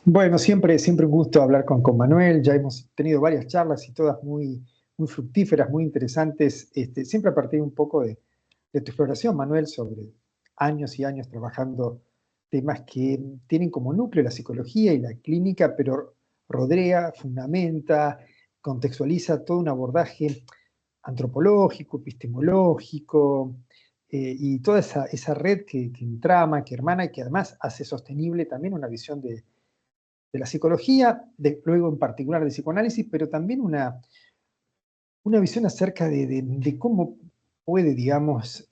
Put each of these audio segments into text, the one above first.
Bueno, siempre un gusto hablar con Manuel. Ya hemos tenido varias charlas y todas muy fructíferas, muy interesantes. Siempre a partir un poco de tu exploración, Manuel, sobre años y años trabajando temas que tienen como núcleo la psicología y la clínica, pero rodea, fundamenta, contextualiza todo un abordaje antropológico, epistemológico, y toda esa red que entrama, que hermana y que además hace sostenible también una visión de la psicología, luego en particular de psicoanálisis, pero también una visión acerca de cómo puede, digamos,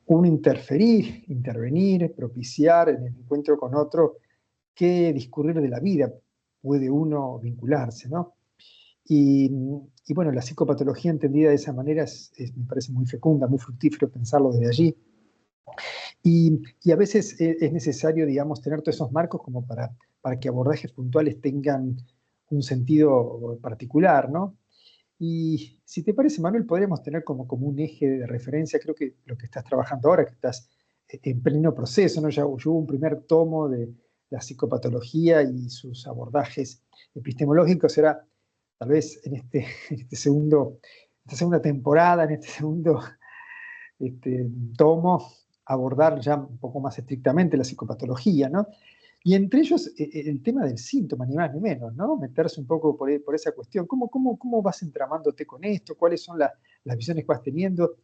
uno intervenir, propiciar en el encuentro con otro, qué discurrir de la vida puede uno vincularse, ¿no? Y, y bueno, la psicopatología entendida de esa manera me parece muy fecunda, muy fructífero pensarlo desde allí. Y a veces es necesario, digamos, tener todos esos marcos como para que abordajes puntuales tengan un sentido particular, ¿no? Y si te parece, Manuel, podríamos tener como un eje de referencia, creo que lo que estás trabajando ahora, que estás en pleno proceso, ¿no? Ya hubo un primer tomo de la psicopatología y sus abordajes epistemológicos, era tal vez en esta segunda temporada, en este segundo este, tomo, abordar ya un poco más estrictamente la psicopatología, ¿no? Y entre ellos el tema del síntoma, ni más ni menos, ¿no? Meterse un poco por esa cuestión. ¿Cómo vas entramándote con esto? ¿Cuáles son las visiones que vas teniendo?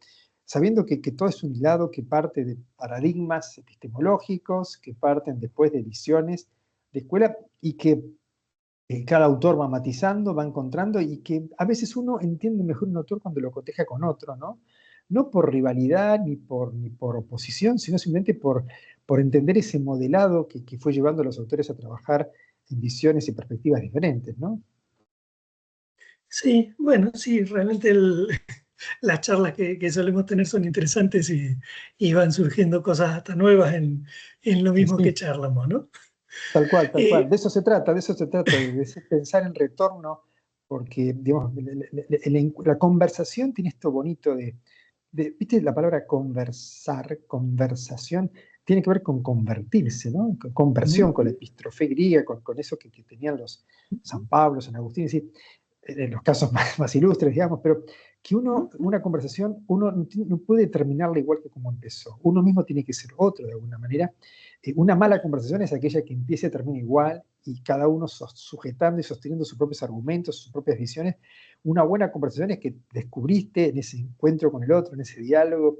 Sabiendo que todo es un hilado que parte de paradigmas epistemológicos, que parten después de visiones de escuela y que cada autor va matizando, va encontrando y que a veces uno entiende mejor un autor cuando lo coteja con otro, ¿no? No por rivalidad ni por oposición, sino simplemente por entender ese modelado que fue llevando a los autores a trabajar en visiones y perspectivas diferentes, ¿no? Sí, bueno, sí, realmente las charlas que solemos tener son interesantes y van surgiendo cosas hasta nuevas en lo mismo que Sí, charlamos, ¿no? tal cual, tal cual. Eh, De eso se trata, de ese pensar en retorno, porque, digamos, la conversación tiene esto bonito ¿viste la palabra conversar, conversación? Tiene que ver con convertirse, ¿no? Con conversión, con la epístrofe griega, con eso que tenían los San Pablo, San Agustín, es decir, en los casos más ilustres, digamos, pero que una conversación, uno no puede terminarla igual que como empezó. Uno mismo tiene que ser otro de alguna manera. Una mala conversación es aquella que empieza y termina igual y cada uno sujetando y sosteniendo sus propios argumentos, sus propias visiones. Una buena conversación es que descubriste en ese encuentro con el otro, en ese diálogo,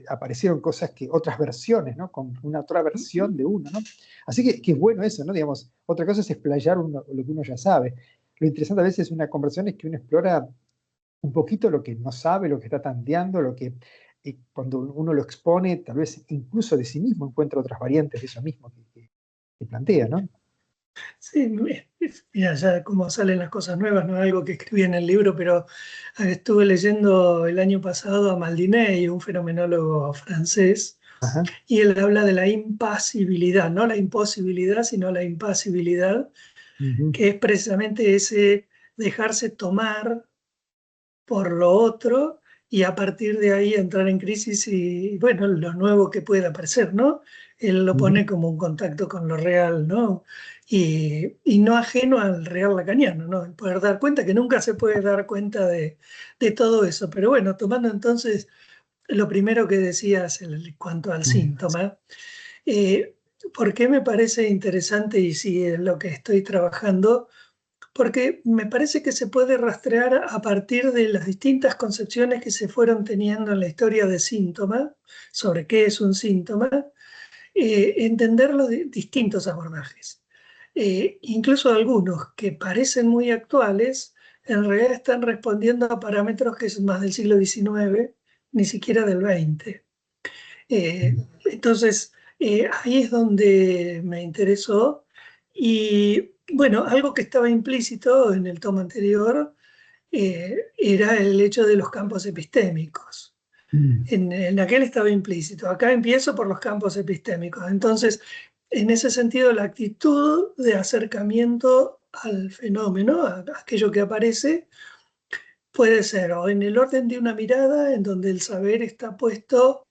aparecieron cosas otras versiones, ¿no? Con una otra versión de uno, ¿no? Así que es bueno eso, ¿no? Digamos, otra cosa es explayar lo que uno ya sabe. Lo interesante a veces de una conversación es que uno explora un poquito lo que no sabe, lo que está tanteando, lo que cuando uno lo expone, tal vez incluso de sí mismo encuentra otras variantes de eso mismo que plantea, ¿no? sí, mira, ya como salen las cosas nuevas, no es algo que escribí en el libro, pero estuve leyendo el año pasado a Maldinet, un fenomenólogo francés, Ajá. y él habla de la impasibilidad, no la imposibilidad, sino la impasibilidad, Ujú. que es precisamente ese dejarse tomar por lo otro y a partir de ahí entrar en crisis y, bueno, lo nuevo que pueda aparecer, ¿no? Él lo Ujú. pone como un contacto con lo real, ¿no? Y no ajeno al real lacaniano, ¿no? El poder dar cuenta, que nunca se puede dar cuenta de todo eso. Pero bueno, tomando entonces lo primero que decías en cuanto al síntoma, eh, ¿por qué me parece interesante y si es lo que estoy trabajando? Porque me parece que se puede rastrear a partir de las distintas concepciones que se fueron teniendo en la historia de síntoma, sobre qué es un síntoma, entenderlo de distintos abordajes. Incluso algunos que parecen muy actuales, en realidad están respondiendo a parámetros que son más del siglo XIX, ni siquiera del XX. Entonces, ahí es donde me interesó. Y bueno, algo que estaba implícito en el tomo anterior era el hecho de los campos epistémicos. Mm. En aquel estaba implícito. Acá empiezo por los campos epistémicos. Entonces, en ese sentido, la actitud de acercamiento al fenómeno, a aquello que aparece, puede ser o en el orden de una mirada, en donde el saber está puesto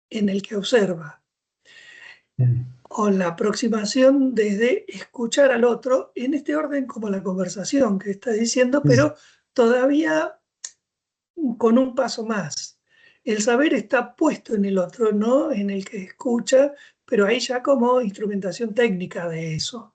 en el que observa, Mm. o la aproximación desde escuchar al otro en este orden como la conversación que está diciendo, Mm, pero todavía con un paso más. El saber está puesto en el otro, no en el que escucha, pero ahí ya como instrumentación técnica de eso.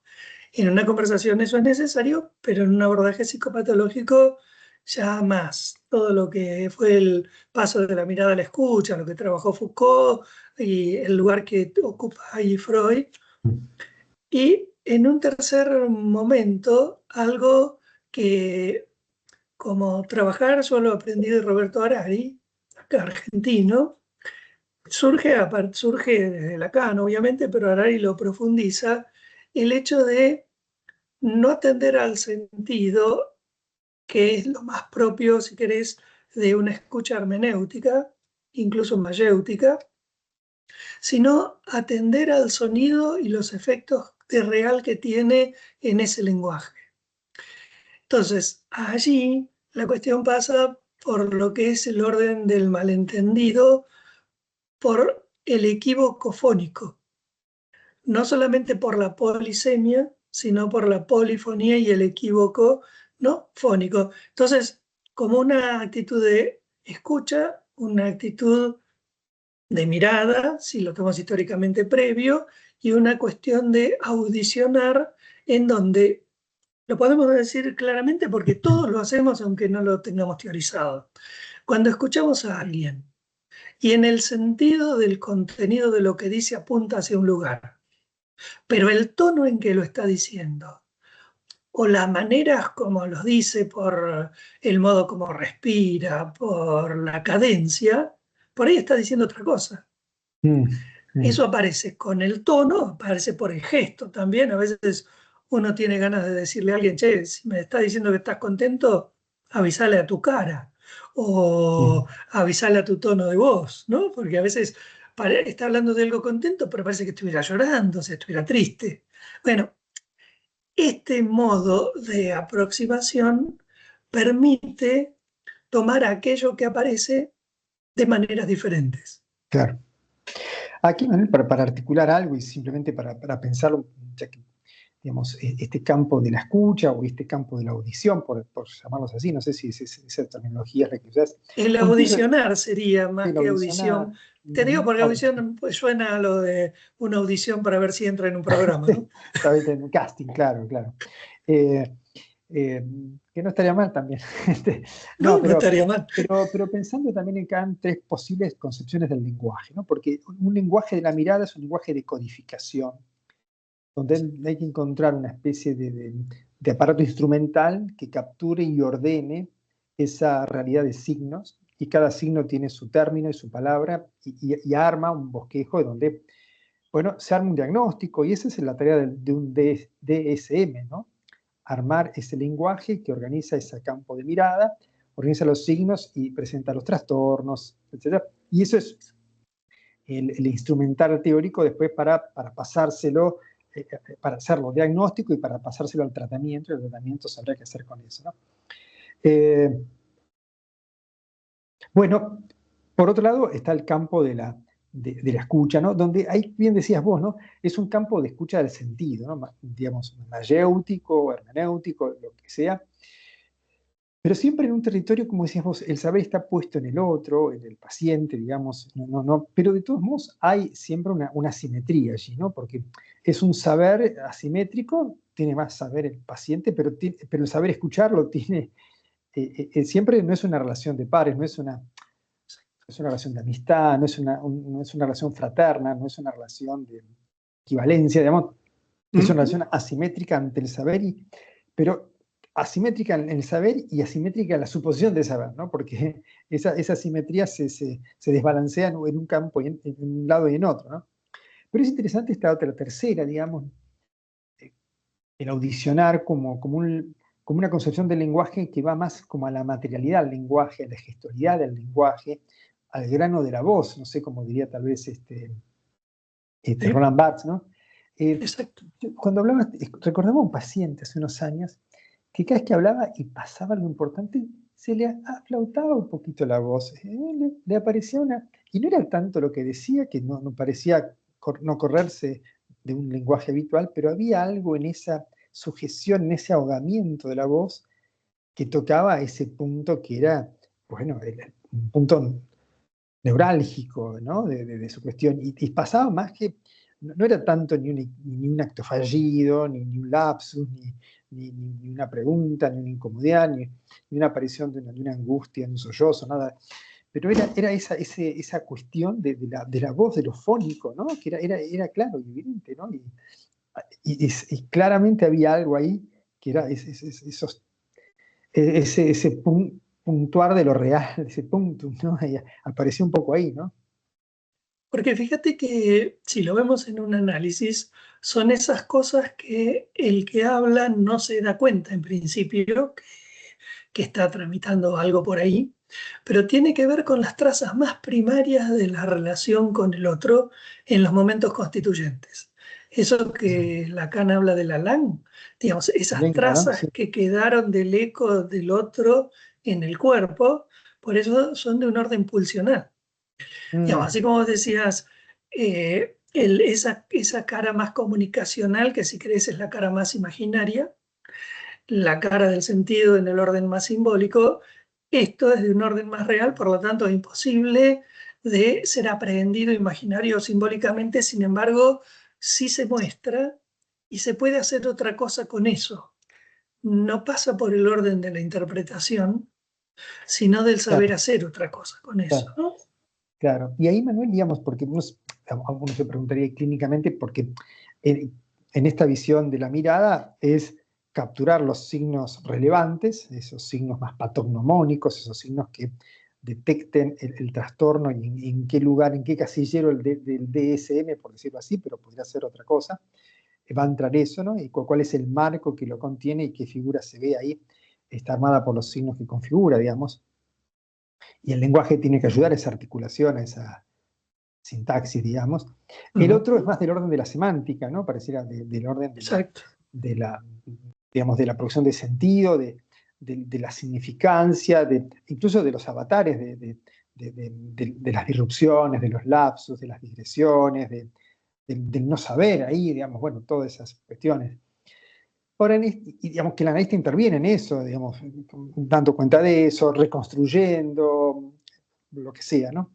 En una conversación eso es necesario, pero en un abordaje psicopatológico ya más. Todo lo que fue el paso de la mirada a la escucha, lo que trabajó Foucault y el lugar que ocupa ahí Freud. mm, Y en un tercer momento, algo que como trabajar, yo lo aprendí de Roberto Harari, acá argentino, surge desde Lacan, obviamente, pero Harari lo profundiza, el hecho de no atender al sentido, que es lo más propio, si querés, de una escucha hermenéutica, incluso mayéutica, sino atender al sonido y los efectos de real que tiene en ese lenguaje. Entonces, allí la cuestión pasa por lo que es el orden del malentendido, por el equívoco fónico, no solamente por la polisemia, sino por la polifonía y el equívoco no fónico. Entonces, como una actitud de escucha, una actitud de mirada, si lo tomamos históricamente previo, y una cuestión de audicionar en donde lo podemos decir claramente porque todos lo hacemos aunque no lo tengamos teorizado. Cuando escuchamos a alguien y en el sentido del contenido de lo que dice apunta hacia un lugar, pero el tono en que lo está diciendo o las maneras como lo dice por el modo como respira, por la cadencia, por ahí está diciendo otra cosa. mm, Eso mm, aparece con el tono, aparece por el gesto también. A veces uno tiene ganas de decirle a alguien, che, si me está diciendo que estás contento, avísale a tu cara o mm. avísale a tu tono de voz, ¿no? Porque a veces está hablando de algo contento, pero parece que estuviera llorando, o sea, estuviera triste. Bueno, este modo de aproximación permite tomar aquello que aparece de maneras diferentes. Claro. Aquí, Manuel, para articular algo y simplemente para pensarlo, ya que, digamos, este campo de la escucha o este campo de la audición, por llamarlos así, no sé si esa terminología es la que usas, El coincido audicionar sería en más la que audicionar, audición. Te digo porque audición pues, suena a lo de una audición para ver si entra en un programa, ¿no? sabes, en casting, claro, claro. Eh, eh, que no estaría mal también. No, No, no estaría mal. pero pensando también en cada tres posibles concepciones del lenguaje, ¿no? Porque un lenguaje de la mirada es un lenguaje de codificación, donde hay que encontrar una especie de aparato instrumental que capture y ordene esa realidad de signos, y cada signo tiene su término y su palabra, y arma un bosquejo donde, bueno, se arma un diagnóstico, y esa es la tarea de un DSM, ¿no? Armar ese lenguaje que organiza ese campo de mirada, organiza los signos y presenta los trastornos, etc. Y eso es el instrumental teórico después para pasárselo, para hacerlo diagnóstico y para pasárselo al tratamiento, y el tratamiento sabrá qué hacer con eso, ¿no? Eh, bueno, por otro lado está el campo de la escucha, ¿no? Donde ahí bien decías vos, ¿no? Es un campo de escucha del sentido, ¿no? Digamos, mayéutico, hermenéutico, lo que sea, pero siempre en un territorio, como decías vos, el saber está puesto en el otro, en el paciente, digamos, pero de todos modos hay siempre una asimetría allí, ¿no? Porque es un saber asimétrico, tiene más saber el paciente, pero el saber escucharlo tiene, siempre no es una relación de pares, no es una relación de amistad, no es una relación fraterna, no es una relación de equivalencia, digamos, es una Ujú. relación asimétrica ante el saber, pero asimétrica en el saber y asimétrica en la suposición de saber, ¿no? Porque esa asimetría se desbalancea en un campo, en un lado y en otro, ¿no? Pero es interesante esta otra, tercera, digamos, eh, el audicionar como una concepción del lenguaje que va más como a la materialidad del lenguaje, a la gestualidad del lenguaje, al grano de la voz, no sé cómo diría tal vez Sí, Roland Barthes, ¿no? exacto. Cuando hablaba, recordaba a un paciente hace unos años que cada vez que hablaba y pasaba algo importante, se le aflautaba un poquito la voz, le aparecía y no era tanto lo que decía, que no parecía no correrse de un lenguaje habitual, pero había algo en esa sujeción, en ese ahogamiento de la voz que tocaba ese punto que era, bueno, un punto neurálgico, ¿no? de su cuestión. Y pasaba más que, no era tanto ni un acto fallido, ni un lapsus, ni una pregunta, ni una incomodidad, ni una aparición de una angustia, de un sollozo, nada. Pero era esa cuestión de la voz, de lo fónico, ¿no? Que era claro y evidente, ¿no? Y claramente había algo ahí que era ese puntuar de lo real, ese punto, ¿no? Y apareció un poco ahí, ¿no? Porque fíjate que si lo vemos en un análisis, son esas cosas que el que habla no se da cuenta en principio que está tramitando algo por ahí, pero tiene que ver con las trazas más primarias de la relación con el otro en los momentos constituyentes. Eso que Lacan habla de la LAN, digamos, esas Lengua, ¿no? trazas Sí. que quedaron del eco del otro en el cuerpo, por eso son de un orden pulsional. Digamos, Mm, así como vos decías, esa cara más comunicacional, que si crees es la cara más imaginaria, la cara del sentido en el orden más simbólico, esto es de un orden más real, por lo tanto es imposible de ser aprehendido imaginario o simbólicamente, sin embargo, sí se muestra y se puede hacer otra cosa con eso. No pasa por el orden de la interpretación, sino del saber claro, hacer otra cosa con eso, claro, ¿no? claro. Y ahí, Manuel, digamos, porque uno se preguntaría clínicamente, porque en esta visión de la mirada es capturar los signos relevantes, esos signos más patognomónicos, esos signos que detecten el trastorno y en qué lugar, en qué casillero del DSM, por decirlo así, pero podría ser otra cosa. Va a entrar eso, ¿no? Y cuál es el marco que lo contiene y qué figura se ve ahí. Está armada por los signos que configura, digamos. Y el lenguaje tiene que ayudar a esa articulación, a esa sintaxis, digamos. El otro es más del orden de la semántica, ¿no? Pareciera del orden Exacto. de la, digamos, de la producción de sentido, de la significancia, incluso de los avatares, de las disrupciones, de los lapsus, de las digresiones, del no saber ahí, digamos, bueno, todas esas cuestiones. Ahora, y digamos que el analista interviene en eso, digamos, dando cuenta de eso, reconstruyendo, lo que sea, ¿no?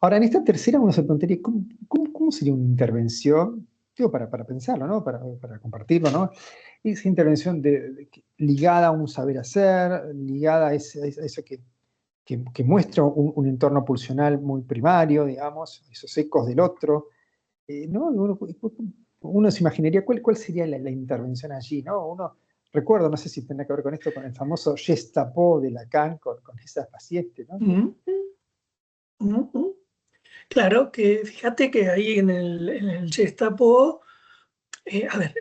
Ahora, en esta tercera uno se preguntaría, ¿cómo sería una intervención? Digo, para pensarlo, ¿no? Para compartirlo, ¿no? Esa intervención ligada a un saber hacer, ligada a eso que muestra un entorno pulsional muy primario, digamos, esos ecos del otro, ¿no? Uno se imaginaría cuál sería la intervención allí, ¿no? Recuerdo, no sé si tendrá que ver con esto, con el famoso Gestapo de Lacan, con esa paciente, ¿no? Mm, mm, mm. Claro que fíjate que ahí en el Gestapo, a ver,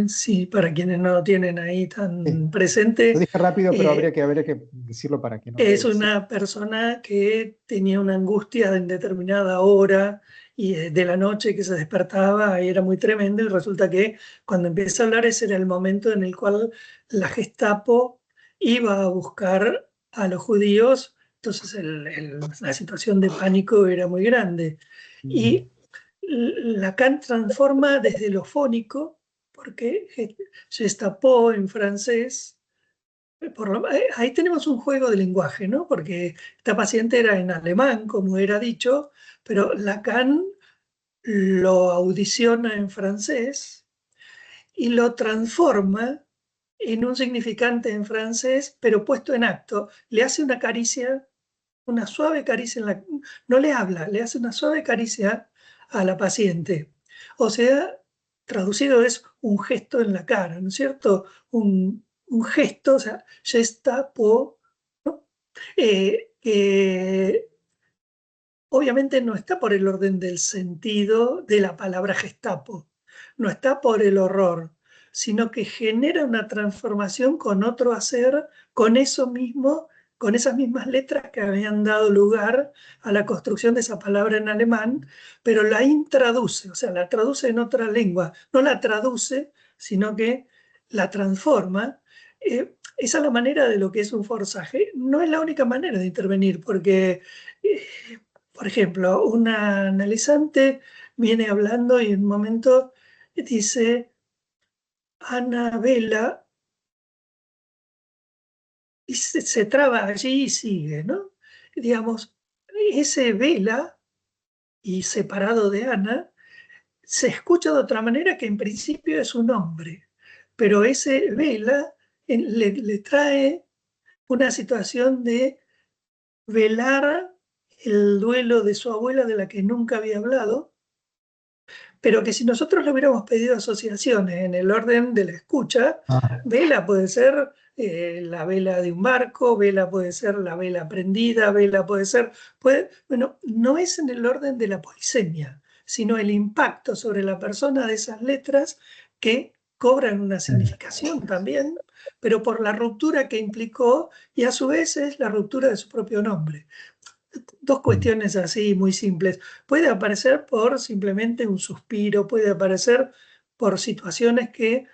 sí, para quienes no lo tienen ahí Sí. tan Lo presente, dije rápido, pero eh, habría que decirlo para que no es quede. Sí. una persona que tenía una angustia en determinada hora y de la noche que se despertaba y era muy tremendo y resulta que cuando empieza a hablar ese era el momento en el cual la Gestapo iba a buscar a los judíos, entonces la situación de pánico era muy grande. Mm, Y Lacan transforma desde lo fónico, porque Gestapo en francés ahí tenemos un juego de lenguaje, ¿no? Porque esta paciente era en alemán, como era dicho, pero Lacan lo audiciona en francés y lo transforma en un significante en francés, pero puesto en acto. Le hace una caricia, una suave caricia no le habla, le hace una suave caricia a la paciente. O sea, traducido es un gesto en la cara, ¿no es cierto? Un gesto, o sea, gestapo, ¿no? Que obviamente no está por el orden del sentido de la palabra gestapo, no está por el horror, sino que genera una transformación con otro hacer, con eso mismo, con esas mismas letras que habían dado lugar a la construcción de esa palabra en alemán, pero la intraduce, o sea, la traduce en otra lengua, no la traduce, sino que la transforma. Esa es la manera de lo que es un forzaje. No es la única manera de intervenir, porque por ejemplo, una analizante viene hablando y en un momento dice Ana Vela y se traba allí y sigue, ¿no? Digamos, ese Vela y separado de Ana se escucha de otra manera que en principio es un hombre, pero ese Vela le trae una situación de velar el duelo de su abuela de la que nunca había hablado, pero que si nosotros le hubiéramos pedido asociaciones en el orden de la escucha, Ah, vela puede ser la vela de un barco, vela puede ser la vela prendida, vela puede ser, bueno, no es en el orden de la polisemia, sino el impacto sobre la persona de esas letras que cobran una significación también, pero por la ruptura que implicó y a su vez es la ruptura de su propio nombre. Dos cuestiones así muy simples. Puede aparecer por simplemente un suspiro, puede aparecer por situaciones que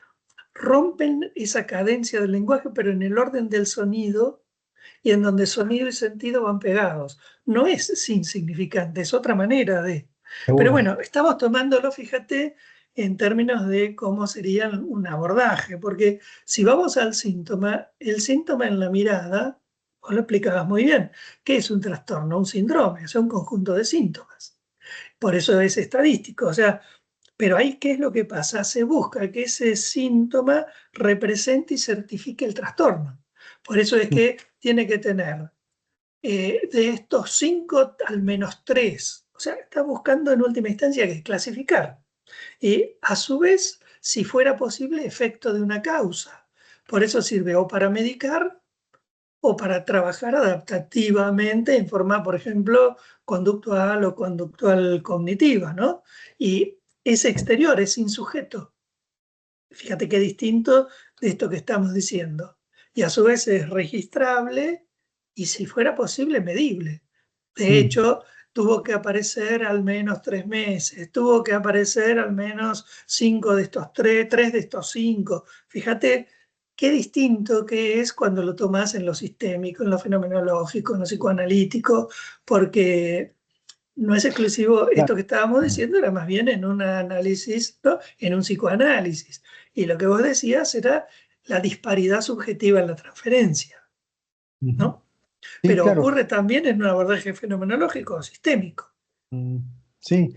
rompen esa cadencia del lenguaje, pero en el orden del sonido y en donde sonido y sentido van pegados. No es insignificante, es otra manera de... Pero seguro. bueno, estamos tomándolo, fíjate, en términos de cómo sería un abordaje, porque si vamos al síntoma, el síntoma en la mirada, vos lo explicabas muy bien, ¿qué es un trastorno? Un síndrome, es un conjunto de síntomas. Por eso es estadístico, o sea, pero ahí, ¿qué es lo que pasa? Se busca que ese síntoma represente y certifique el trastorno. Por eso es que tiene que tener de estos 5 al menos 3. O sea, está buscando en última instancia que es clasificar. Y a su vez, si fuera posible, efecto de una causa. Por eso sirve o para medicar o para trabajar adaptativamente en forma, por ejemplo, conductual o conductual cognitiva, ¿no? Y es exterior, es sin sujeto. Fíjate qué distinto de esto que estamos diciendo. Y a su vez es registrable y, si fuera posible, medible. De Mm. hecho, tuvo que aparecer al menos 3 meses, tuvo que aparecer al menos 5 de estos 3, 3 de estos 5. Fíjate qué distinto que es cuando lo tomas en lo sistémico, en lo fenomenológico, en lo psicoanalítico, porque no es exclusivo esto Claro. que estábamos diciendo, era más bien en un análisis, ¿no? En un psicoanálisis. Y lo que vos decías era la disparidad subjetiva en la transferencia, Ujú. ¿no? Sí, Pero claro. ocurre también en un abordaje fenomenológico o sistémico. Mm, sí.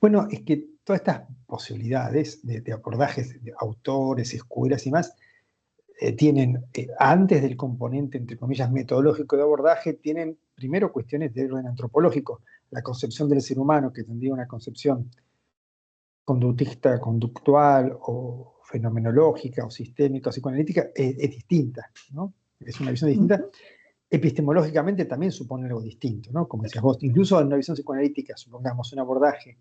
Bueno, es que todas estas posibilidades de abordajes de autores, escuelas y más, tienen, antes del componente, entre comillas, metodológico de abordaje, tienen primero cuestiones de orden antropológico. La concepción del ser humano, que tendría una concepción conductista, conductual o fenomenológica o sistémica o psicoanalítica, es distinta, ¿no? Es una visión distinta. Epistemológicamente también supone algo distinto, ¿no? Como decías vos, incluso en una visión psicoanalítica, supongamos un abordaje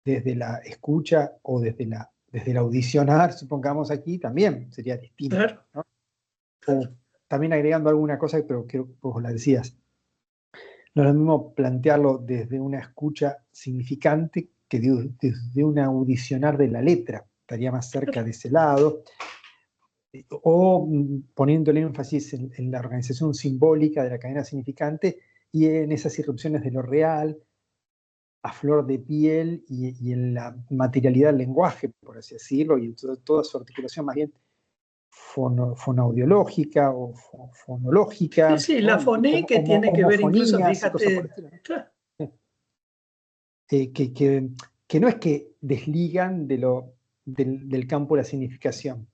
desde la escucha o desde el audicionar, supongamos aquí, también sería distinto, Claro, ¿no? O también agregando alguna cosa, pero creo que vos la decías, no es lo mismo plantearlo desde una escucha significante que desde un audicionar de la letra, estaría más cerca claro. de ese lado, o poniendo el énfasis en la organización simbólica de la cadena significante y en esas irrupciones de lo real, a flor de piel y en la materialidad del lenguaje, por así decirlo, y en toda su articulación más bien fonoaudiológica o Sí, fonológica, sí, ¿no? la foné que tiene que ver incluso, Homofonías y cosas por el fíjate, estilo, ¿no? claro, Eh, que, que, que no es que desligan del campo de la significación,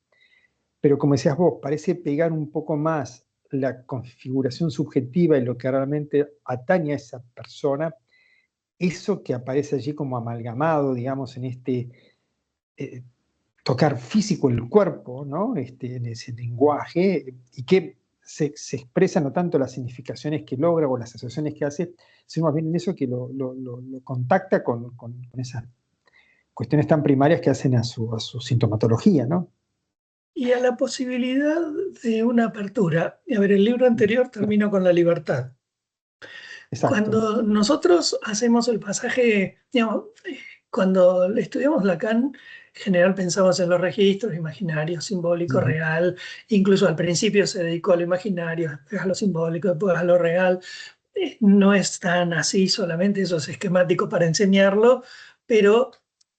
pero como decías vos, parece pegar un poco más la configuración subjetiva y lo que realmente atañe a esa persona, eso que aparece allí como amalgamado, digamos, en este eh, tocar físico el cuerpo, ¿no? En ese lenguaje, y que se expresa no tanto las significaciones que logra o las asociaciones que hace, sino más bien en eso que lo contacta con esas cuestiones tan primarias que hacen a su sintomatología, ¿no? y a la posibilidad de una apertura. Y a ver, el libro anterior terminó con la libertad. Exacto. Cuando nosotros hacemos el pasaje, digamos, cuando estudiamos Lacan, en general pensamos en los registros imaginarios, simbólico, Ujú. real, incluso al principio se dedicó a lo imaginario, después a lo simbólico, después a lo real. No es tan así solamente, eso es esquemático para enseñarlo, pero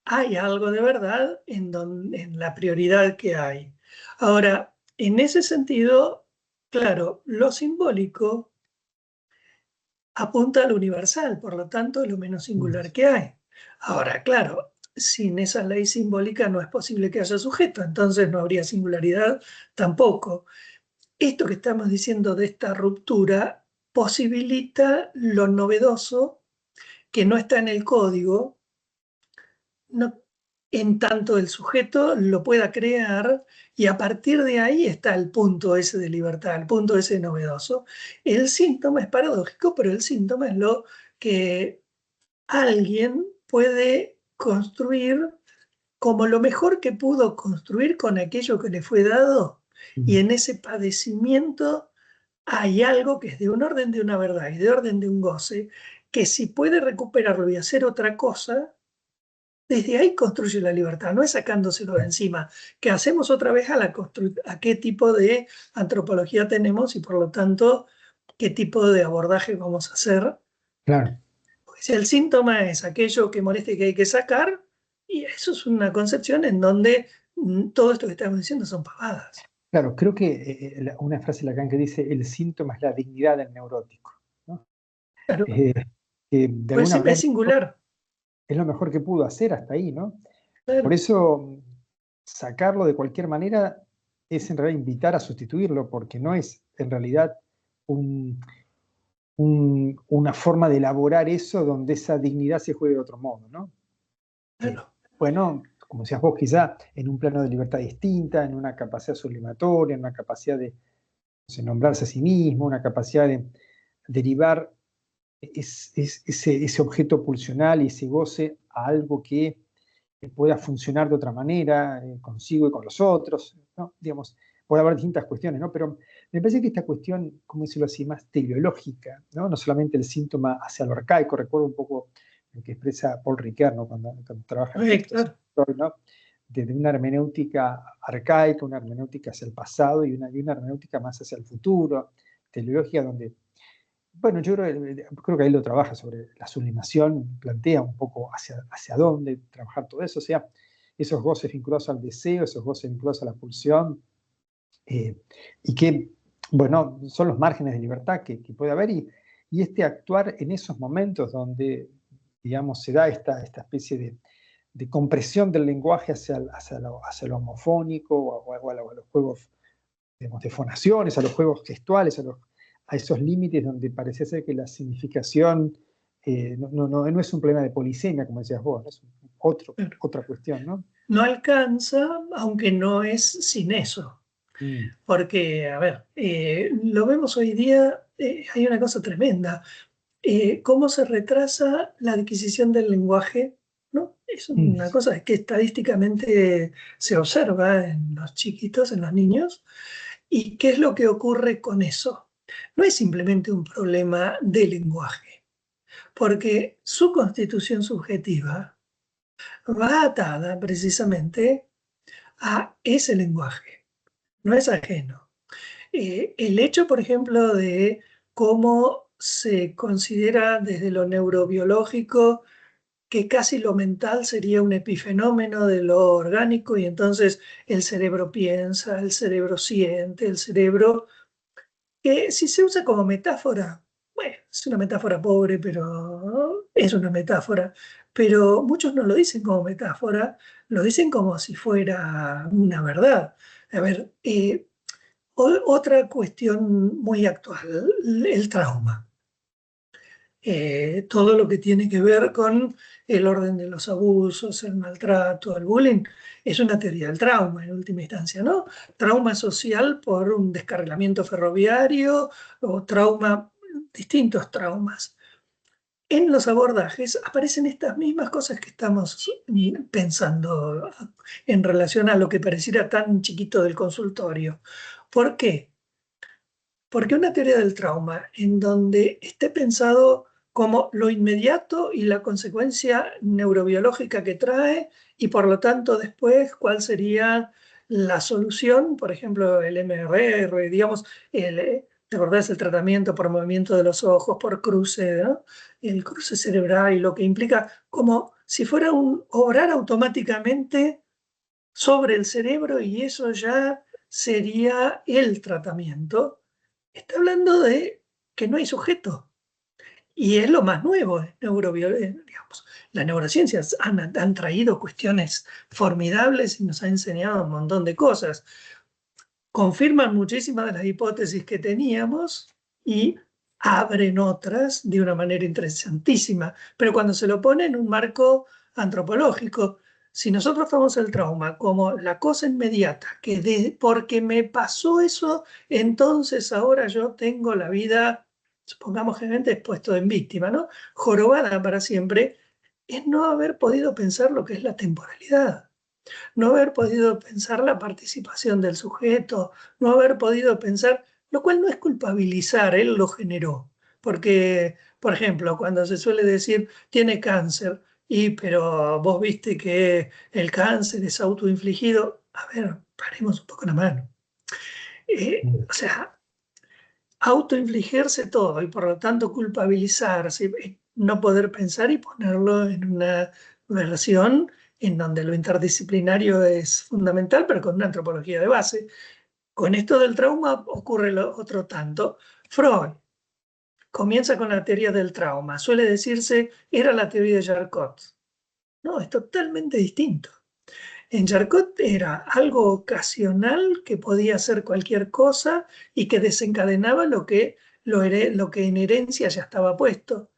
hay algo de verdad en la prioridad que hay. Ahora, en ese sentido, claro, lo simbólico apunta al universal, por lo tanto, lo menos singular que hay. Ahora, claro, sin esa ley simbólica no es posible que haya sujeto, entonces no habría singularidad tampoco. Esto que estamos diciendo de esta ruptura posibilita lo novedoso que no está en el código, no, en tanto el sujeto lo pueda crear, y a partir de ahí está el punto ese de libertad, el punto ese novedoso. El síntoma es paradójico, pero el síntoma es lo que alguien puede construir como lo mejor que pudo construir con aquello que le fue dado, y en ese padecimiento hay algo que es de un orden de una verdad y de orden de un goce, que si puede recuperarlo y hacer otra cosa, desde ahí construye la libertad, no es sacándoselo de encima, que hacemos otra vez a qué tipo de antropología tenemos y por lo tanto qué tipo de abordaje vamos a hacer. Claro. Porque si el síntoma es aquello que molesta y que hay que sacar, y eso es una concepción en donde todo esto que estamos diciendo son pavadas. Claro, creo que una frase de Lacan que dice, el síntoma es la dignidad del neurótico, ¿no? Claro, Eh, que de pues alguna siempre manera es singular. es lo mejor que pudo hacer hasta ahí, ¿no? Por Claro, eso sacarlo de cualquier manera es en realidad invitar a sustituirlo, porque no es en realidad un, una forma de elaborar eso donde esa dignidad se juegue de otro modo, ¿no? claro. Bueno, como decías vos, quizá en un plano de libertad distinta, en una capacidad sublimatoria, en una capacidad de, no sé, nombrarse a sí mismo, una capacidad de derivar ese objeto pulsional y ese goce a algo que pueda funcionar de otra manera, consigo y con los otros, ¿no? Digamos, puede haber distintas cuestiones, ¿no? Pero me parece que esta cuestión, ¿cómo decirlo así?, más teleológica, ¿no? No solamente el síntoma hacia lo arcaico, recuerdo un poco lo que expresa Paul Ricoeur, ¿no? Cuando trabaja en textos, Claro. ¿no? De una hermenéutica arcaica, una hermenéutica hacia el pasado y una hermenéutica más hacia el futuro, teleológica, donde bueno, yo creo que ahí lo trabaja sobre la sublimación, plantea un poco hacia dónde trabajar todo eso, o sea, esos goces vinculados al deseo, esos goces vinculados a la pulsión, eh, y que, bueno, son los márgenes de libertad que puede haber, y este actuar en esos momentos donde, digamos, se da esta especie de compresión del lenguaje hacia lo homofónico, o a los juegos, digamos, de fonaciones, a los juegos gestuales, a esos límites donde parece ser que la significación no es un problema de polisemia, como decías vos, ¿no? Es Claro. otra cuestión, ¿no? No alcanza, aunque no es sin eso. Mm, Porque, a ver, lo vemos hoy día, hay una cosa tremenda. Cómo se retrasa la adquisición del lenguaje, ¿no? Es mm, una cosa que estadísticamente se observa en los chiquitos, en los niños. ¿Y qué es lo que ocurre con eso? No es simplemente un problema de lenguaje, porque su constitución subjetiva va atada precisamente a ese lenguaje, no es ajeno. El hecho, por ejemplo, de cómo se considera desde lo neurobiológico que casi lo mental sería un epifenómeno de lo orgánico, y entonces el cerebro piensa, el cerebro siente, el cerebro, que si se usa como metáfora, bueno, es una metáfora pobre, pero es una metáfora, pero muchos no lo dicen como metáfora, lo dicen como si fuera una verdad. A ver, otra cuestión muy actual, el trauma. Todo lo que tiene que ver con el orden de los abusos, el maltrato, el bullying, es una teoría del trauma en última instancia, ¿no? Trauma social por un descarrilamiento ferroviario o trauma, distintos traumas. En los abordajes aparecen estas mismas cosas que estamos pensando en relación a lo que pareciera tan chiquito del consultorio. ¿Por qué? Porque una teoría del trauma en donde esté pensado como lo inmediato y la consecuencia neurobiológica que trae, y por lo tanto después cuál sería la solución, por ejemplo el MRR, digamos, ¿te acordás? El tratamiento por movimiento de los ojos, por cruce, ¿no? El cruce cerebral, y lo que implica cómo si fuera un obrar automáticamente sobre el cerebro y eso ya sería el tratamiento. Está hablando de que no hay sujeto. Y es lo más nuevo, digamos. Las neurociencias han traído cuestiones formidables y nos han enseñado un montón de cosas. Confirman muchísimas de las hipótesis que teníamos y abren otras de una manera interesantísima. Pero cuando se lo pone en un marco antropológico, si nosotros tomamos el trauma como la cosa inmediata, porque me pasó eso, entonces ahora yo tengo la vida, supongamos generalmente expuesto en víctima, ¿no? Jorobada para siempre, es no haber podido pensar lo que es la temporalidad, no haber podido pensar la participación del sujeto, no haber podido pensar, lo cual no es culpabilizar, él lo generó. Porque, por ejemplo, cuando se suele decir tiene cáncer, pero vos viste que el cáncer es autoinfligido, a ver, paremos un poco la mano. O sea, autoinfligirse todo y por lo tanto culpabilizarse, no poder pensar y ponerlo en una versión en donde lo interdisciplinario es fundamental, pero con una antropología de base. Con esto del trauma ocurre lo otro tanto. Freud comienza con la teoría del trauma. Suele decirse, era la teoría de Charcot. No, es totalmente distinto. En Charcot era algo ocasional que podía ser cualquier cosa y que desencadenaba lo que en herencia ya estaba puesto.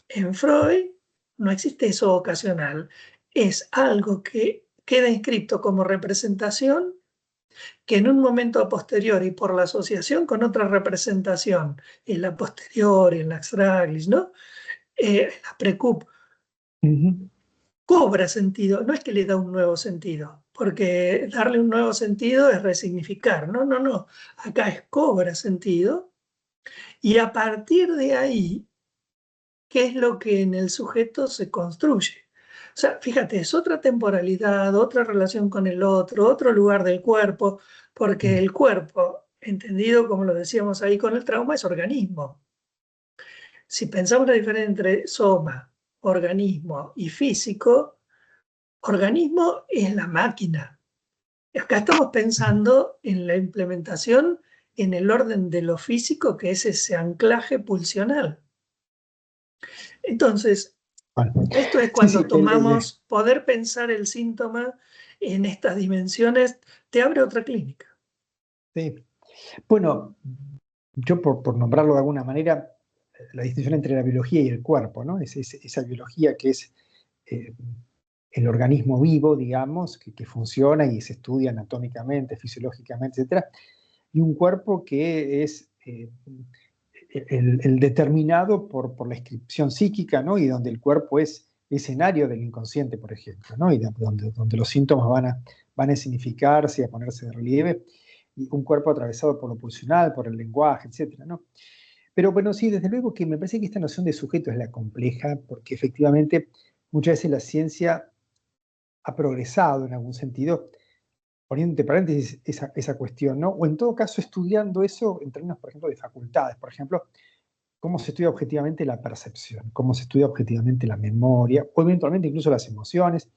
En Freud no existe eso ocasional. Es algo que queda inscrito como representación que en un momento posterior y por la asociación con otra representación, en la posterior, en la extralis, ¿no? La precup, cobra sentido, no es que le da un nuevo sentido, porque darle un nuevo sentido es resignificar, no, no, no, acá es cobra sentido y a partir de ahí, ¿qué es lo que en el sujeto se construye? O sea, fíjate, es otra temporalidad, otra relación con el otro lugar del cuerpo, porque el cuerpo, entendido como lo decíamos ahí con el trauma, es organismo. Si pensamos la diferencia entre soma, organismo y físico, organismo es la máquina. Acá estamos pensando en la implementación en el orden de lo físico, que es ese anclaje pulsional. Entonces, Bueno, esto es sí, sí, cuando tomamos poder pensar el síntoma en estas dimensiones, te abre otra clínica. sí. Bueno, yo por nombrarlo de alguna manera, la distinción entre la biología y el cuerpo, ¿no? Esa biología que es eh, el organismo vivo, digamos, que funciona y se estudia anatómicamente, fisiológicamente, etc. Y un cuerpo que es el determinado por la inscripción psíquica, ¿no? Y donde el cuerpo es escenario del inconsciente, por ejemplo, ¿no? Y donde los síntomas van a significarse y a ponerse de relieve, y un cuerpo atravesado por lo pulsional, por el lenguaje, etcétera, ¿no? Pero bueno, sí, desde luego que me parece que esta noción de sujeto es la compleja, porque efectivamente muchas veces la ciencia ha progresado en algún sentido, poniendo entre paréntesis esa cuestión, ¿no? O en todo caso estudiando eso en términos, por ejemplo, de facultades. Por ejemplo, cómo se estudia objetivamente la percepción, cómo se estudia objetivamente la memoria, o eventualmente incluso las emociones,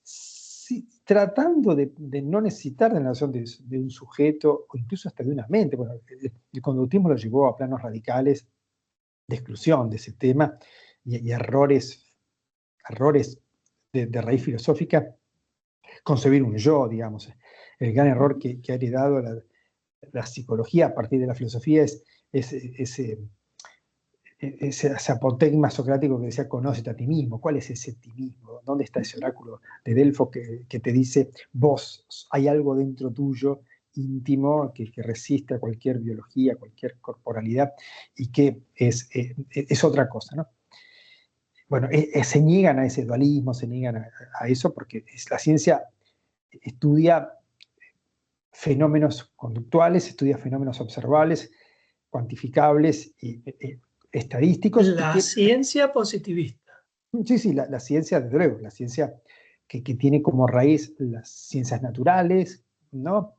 sí, tratando de no necesitar de la noción de un sujeto o incluso hasta de una mente. Bueno, el conductismo lo llevó a planos radicales de exclusión de ese tema y errores de raíz filosófica, concebir un yo, digamos. El gran error que ha heredado la psicología a partir de la filosofía es ese apotegma socrático que decía, conócete a ti mismo. ¿Cuál es ese ti mismo? ¿Dónde está ese oráculo de Delfos que te dice, vos, hay algo dentro tuyo íntimo que resiste a cualquier biología, a cualquier corporalidad y que es otra cosa, ¿no? Bueno, se niegan a ese dualismo, se niegan a eso porque la ciencia estudia fenómenos conductuales, estudia fenómenos observables, cuantificables y estadísticos y La que ciencia positivista. sí, sí, la ciencia, desde luego, la ciencia que tiene como raíz las ciencias naturales, ¿no?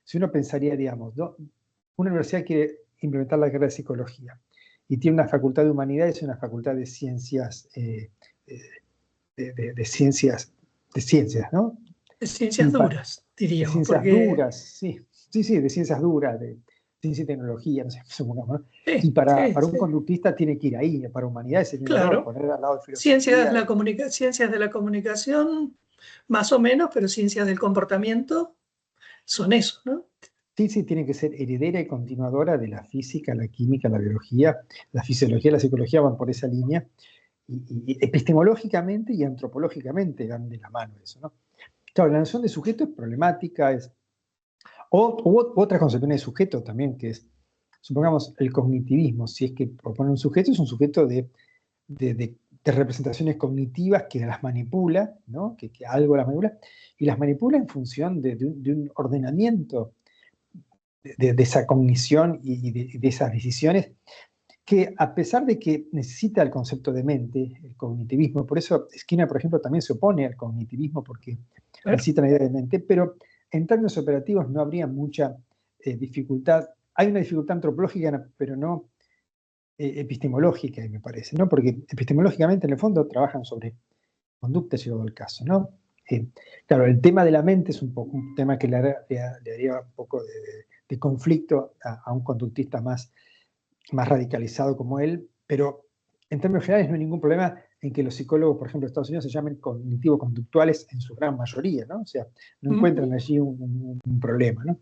Si uno pensaría, digamos, ¿no? Una universidad quiere implementar la carrera de psicología y tiene una facultad de humanidades y una facultad de ciencias de ciencias, ¿no? De ciencias duras, De diríamos, ciencias porque duras, sí, de ciencias duras, de ciencia y tecnología, no sé, supongamos, ¿no? Y sí, sí, para un sí, conductista tiene que ir ahí, para humanidades sería un error claro. poner al lado de Ciencias, filosofía. ciencias de la comunicación, más o menos, pero ciencias del comportamiento son eso, ¿no? Sí, sí, tiene que ser heredera y continuadora de la física, la química, la biología, la fisiología, la psicología van por esa línea, y epistemológicamente y antropológicamente van de la mano eso, ¿no? Claro, la noción de sujeto es problemática, otra concepción de sujeto también, que es, supongamos, el cognitivismo, si es que propone un sujeto, es un sujeto de representaciones cognitivas que las manipula, ¿no? Que algo las manipula, y las manipula en función de un ordenamiento de esa cognición y de esas decisiones, que a pesar de que necesita el concepto de mente, el cognitivismo, por eso Skinner, por ejemplo, también se opone al cognitivismo porque Claro, necesita la idea de mente, pero en términos operativos no habría mucha dificultad. Hay una dificultad antropológica, pero no epistemológica, me parece, ¿no? Porque epistemológicamente, en el fondo, trabajan sobre conducta, llegado el caso, ¿no? Eh, claro, el tema de la mente es un poco un tema que le daría un poco de conflicto a un conductista más radicalizado como él, pero en términos generales no hay ningún problema en que los psicólogos, por ejemplo, de Estados Unidos se llamen cognitivo-conductuales en su gran mayoría, ¿no? O sea, no encuentran ujú, allí un problema, ¿no?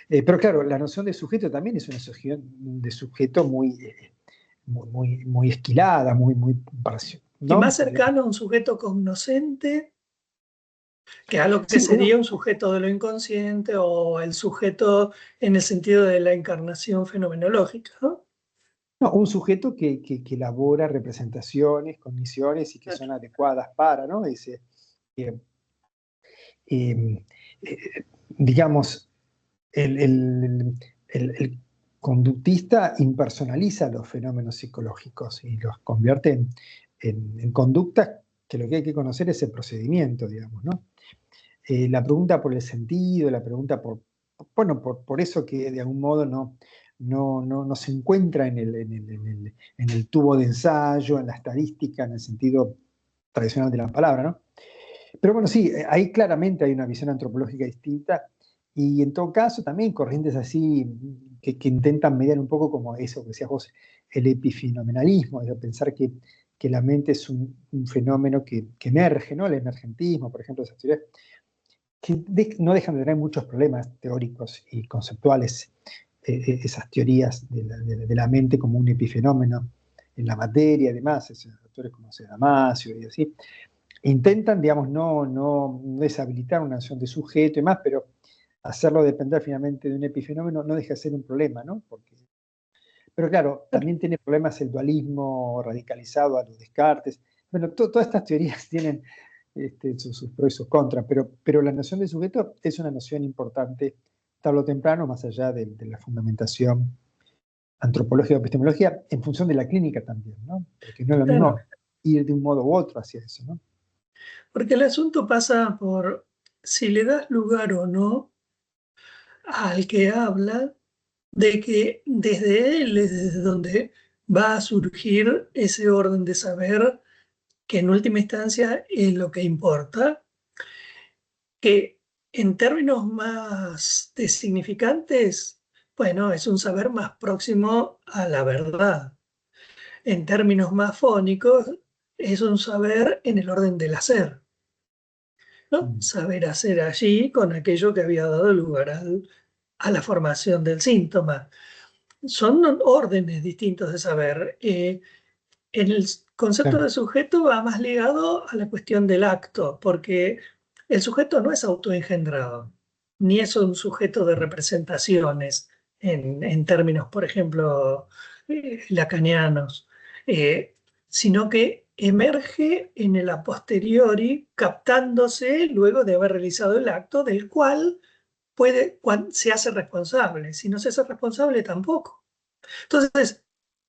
Pero claro, la noción de sujeto también es una noción de sujeto muy esquilada, y ¿no? más cercano a un sujeto cognoscente que a lo que Sí, sería un sujeto de lo inconsciente o el sujeto en el sentido de la encarnación fenomenológica, ¿no? no, un sujeto que elabora representaciones, cogniciones y que son adecuadas para, ¿no? Eh, eh, digamos, el conductista impersonaliza los fenómenos psicológicos y los convierte en conductas que lo que hay que conocer es el procedimiento, digamos, ¿no? La pregunta por el sentido, la pregunta bueno, por eso que de algún modo no se encuentra en el tubo de ensayo, en la estadística, en el sentido tradicional de la palabra, ¿no? Pero bueno, sí, ahí claramente hay una visión antropológica distinta y en todo caso también corrientes así que intentan mediar un poco como eso que decías vos, el epifenomenalismo, es de pensar que la mente es un fenómeno que emerge, ¿no? El emergentismo, por ejemplo, esas teorías que no dejan de tener muchos problemas teóricos y conceptuales, esas teorías de la mente como un epifenómeno en la materia y demás, esos autores como Damasio y así, intentan, digamos, no deshabilitar una noción de sujeto y más, pero hacerlo depender finalmente de un epifenómeno no deja de ser un problema, ¿no? Pero claro, también tiene problemas el dualismo radicalizado a los Descartes. Bueno, todas estas teorías tienen sus pros y sus contras, pero la noción de sujeto es una noción importante tarde o temprano, más allá de la fundamentación antropológica o epistemología, en función de la clínica también, ¿no? Porque no es lo Claro, mismo ir de un modo u otro hacia eso, ¿no? porque el asunto pasa por si le das lugar o no al que habla, de que desde él es desde donde va a surgir ese orden de saber que en última instancia es lo que importa, que en términos más significantes, bueno, es un saber más próximo a la verdad. En términos más fónicos, es un saber en el orden del hacer, ¿no? Mm. Saber hacer allí con aquello que había dado lugar a la formación del síntoma. Son órdenes distintos de saber. El concepto Claro. de sujeto va más ligado a la cuestión del acto, porque el sujeto no es autoengendrado, ni es un sujeto de representaciones en términos, por ejemplo, lacanianos, eh, sino que emerge en el a posteriori, captándose luego de haber realizado el acto del cual se hace responsable. Si no se hace responsable, tampoco. Entonces,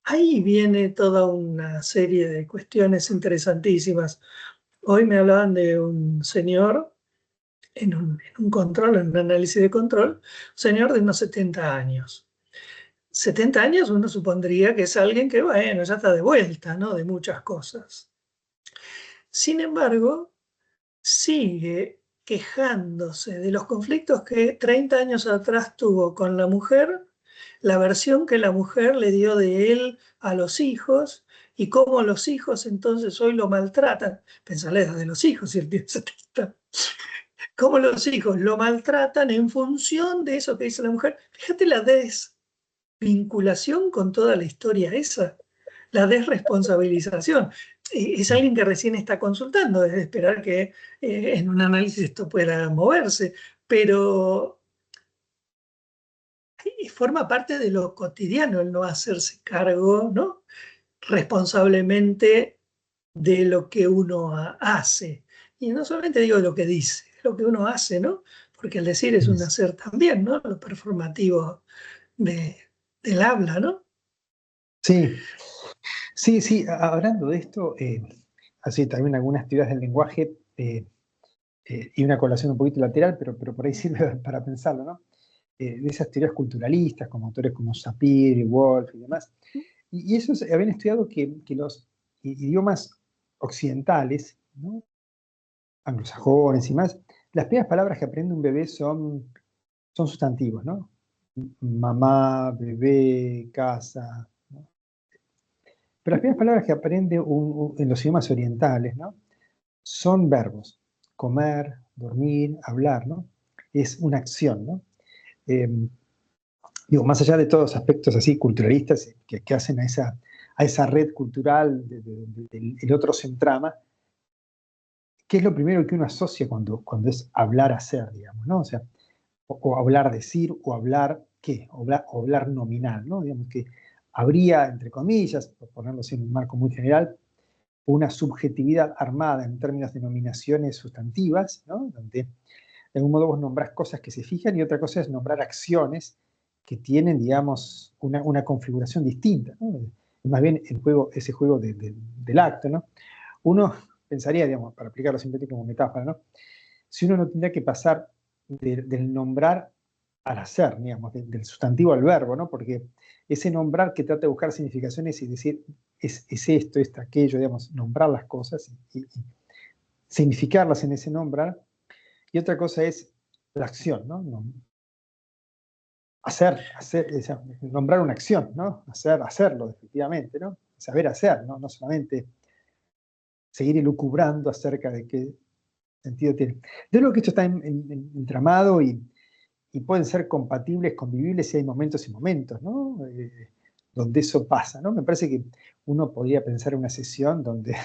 ahí viene toda una serie de cuestiones interesantísimas. Hoy me hablaban de un señor en un control, en un análisis de control, un señor de unos 70 años. 70 años uno supondría que es alguien que, bueno, ya está de vuelta, ¿no? De muchas cosas. Sin embargo, sigue quejándose de los conflictos que 30 años atrás tuvo con la mujer, la versión que la mujer le dio de él a los hijos y cómo los hijos entonces hoy lo maltratan. Pensá la edad de los hijos, si él tiene 70. Cómo los hijos lo maltratan en función de eso que dice la mujer. Fíjate la desvinculación con toda la historia esa, la desresponsabilización. Es alguien que recién está consultando, es de esperar que en un análisis esto pueda moverse, pero forma parte de lo cotidiano el no hacerse cargo, ¿no? Responsablemente de lo que uno hace. Y no solamente digo lo que dice, lo que uno hace, ¿no? Porque el decir es un hacer también, ¿no? Lo performativo de, del habla, ¿no? Sí, sí, sí. Hablando de esto, así también algunas teorías del lenguaje y una colación un poquito lateral, pero por ahí sirve para pensarlo, ¿no? De esas teorías culturalistas, como autores como Sapir y Wolf y demás. Y esos habían estudiado que los idiomas occidentales, ¿no? Anglosajones y más, las primeras palabras que aprende un bebé son sustantivos, ¿no? Mamá, bebé, casa, ¿no? Pero las primeras palabras que aprende en los idiomas orientales, ¿no? Son verbos. Comer, dormir, hablar, ¿no? Es una acción, ¿no? Eh, Digo, más allá de todos los aspectos así culturalistas que hacen a esa red cultural del el otro se entrama, ¿qué es lo primero que uno asocia cuando es hablar, hacer, digamos, ¿no? O sea, o hablar, decir, o hablar, ¿qué? O hablar nominal, ¿no? Digamos que habría, entre comillas, por ponerlo así en un marco muy general, una subjetividad armada en términos de nominaciones sustantivas, ¿no? Donde de algún modo vos nombrás cosas que se fijan y otra cosa es nombrar acciones que tienen, digamos, una configuración distinta, ¿no? Más bien ese juego del acto, ¿no? Uno pensaría, digamos, para aplicarlo simplemente como metáfora, ¿no? Si uno no tendría que pasar del nombrar al hacer, digamos, del sustantivo al verbo, ¿no? Porque ese nombrar que trata de buscar significaciones y decir, es esto, es aquello, digamos, nombrar las cosas y significarlas en ese nombrar. Y otra cosa es la acción, ¿no? Nombrar una acción, ¿no? Hacerlo, efectivamente, ¿no? Saber hacer, ¿no? No solamente seguir elucubrando acerca de qué sentido tiene. Yo creo que esto está entramado y pueden ser compatibles, convivibles si hay momentos y momentos, ¿no? Donde eso pasa, ¿no? Me parece que uno podría pensar en una sesión donde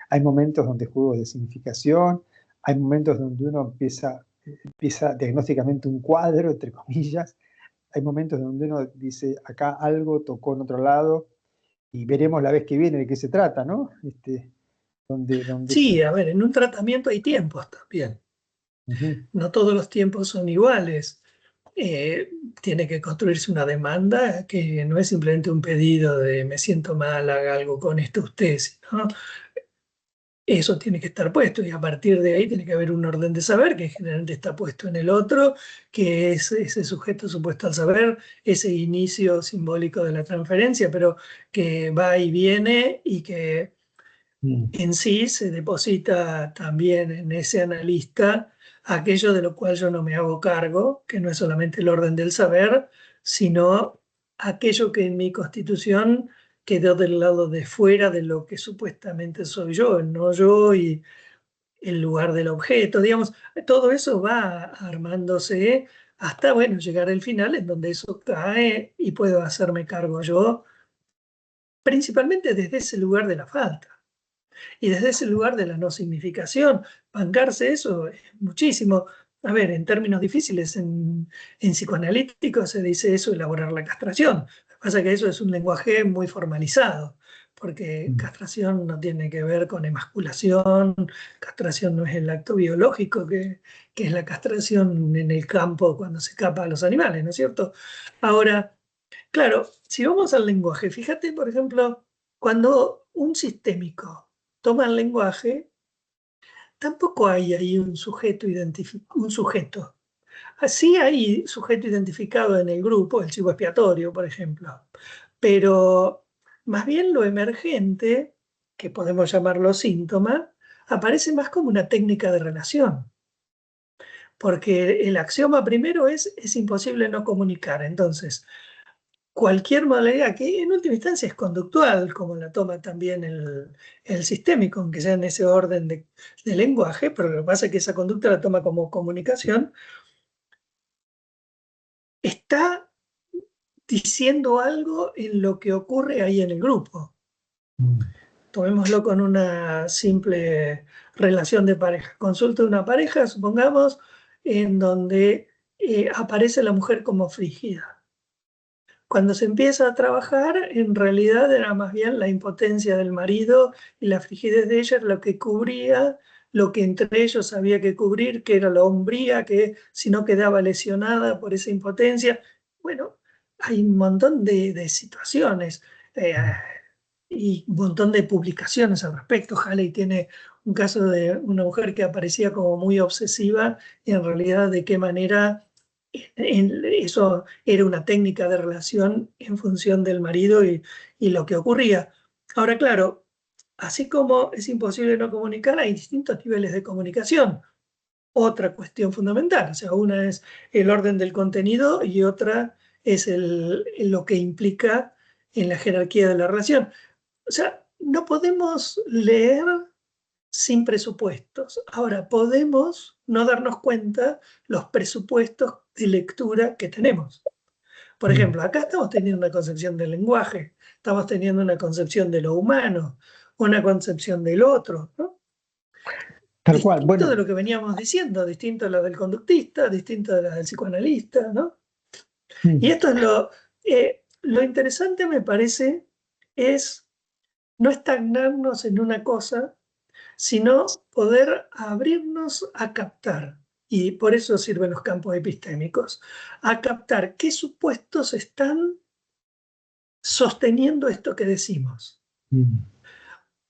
hay momentos donde juegos de significación, hay momentos donde uno empieza diagnósticamente un cuadro, entre comillas, hay momentos donde uno dice, acá algo tocó en otro lado y veremos la vez que viene de qué se trata, ¿no? Donde Sí, a ver, en un tratamiento hay tiempos también. uh-huh. No todos los tiempos son iguales. Tiene que construirse una demanda que no es simplemente un pedido de me siento mal, haga algo con esto usted, sino eso tiene que estar puesto y a partir de ahí tiene que haber un orden de saber que generalmente está puesto en el otro, que es ese sujeto supuesto al saber, ese inicio simbólico de la transferencia, pero que va y viene y que en sí se deposita también en ese analista aquello de lo cual yo no me hago cargo, que no es solamente el orden del saber, sino aquello que en mi constitución quedó del lado de fuera de lo que supuestamente soy yo, el no yo y el lugar del objeto, digamos, todo eso va armándose hasta, bueno, llegar al final en donde eso cae y puedo hacerme cargo yo, principalmente desde ese lugar de la falta. Y desde ese lugar de la no significación, bancarse eso es muchísimo. A ver, en términos difíciles, en psicoanalítico se dice eso, elaborar la castración. Lo que pasa es que eso es un lenguaje muy formalizado, porque castración no tiene que ver con emasculación, castración no es el acto biológico que es la castración en el campo cuando se capa a los animales, ¿no es cierto? Ahora, claro, si vamos al lenguaje, fíjate, por ejemplo, cuando un sistémico toma el lenguaje, tampoco hay ahí un sujeto un sujeto. Así hay sujeto identificado en el grupo, el chivo expiatorio, por ejemplo. Pero más bien lo emergente, que podemos llamarlo síntoma, aparece más como una técnica de relación. Porque el axioma primero es imposible no comunicar. Entonces, cualquier modalidad que en última instancia es conductual, como la toma también el sistémico, aunque sea en ese orden de lenguaje, pero lo que pasa es que esa conducta la toma como comunicación, está diciendo algo en lo que ocurre ahí en el grupo. Tomémoslo con una simple relación de pareja. Consulta de una pareja, supongamos, en donde aparece la mujer como frígida. Cuando se empieza a trabajar, en realidad era más bien la impotencia del marido y la frigidez de ella lo que cubría lo que entre ellos había que cubrir, que era la hombría, que si no quedaba lesionada por esa impotencia. Bueno, hay un montón de situaciones y un montón de publicaciones al respecto. Halley tiene un caso de una mujer que aparecía como muy obsesiva y en realidad de qué manera eso era una técnica de relación en función del marido y lo que ocurría. Ahora, claro, así como es imposible no comunicar, hay distintos niveles de comunicación. Otra cuestión fundamental, o sea, una es el orden del contenido y otra es lo que implica en la jerarquía de la relación. O sea, no podemos leer sin presupuestos. Ahora, podemos no darnos cuenta los presupuestos de lectura que tenemos. Por ejemplo, acá estamos teniendo una concepción del lenguaje, estamos teniendo una concepción de lo humano, una concepción del otro, ¿no? Tal cual, Distinto de bueno. lo que veníamos diciendo, distinto a lo del conductista, distinto a lo del psicoanalista, ¿no? Y esto es lo interesante, me parece, es no estagnarnos en una cosa, sino poder abrirnos a captar, y por eso sirven los campos epistémicos, a captar qué supuestos están sosteniendo esto que decimos,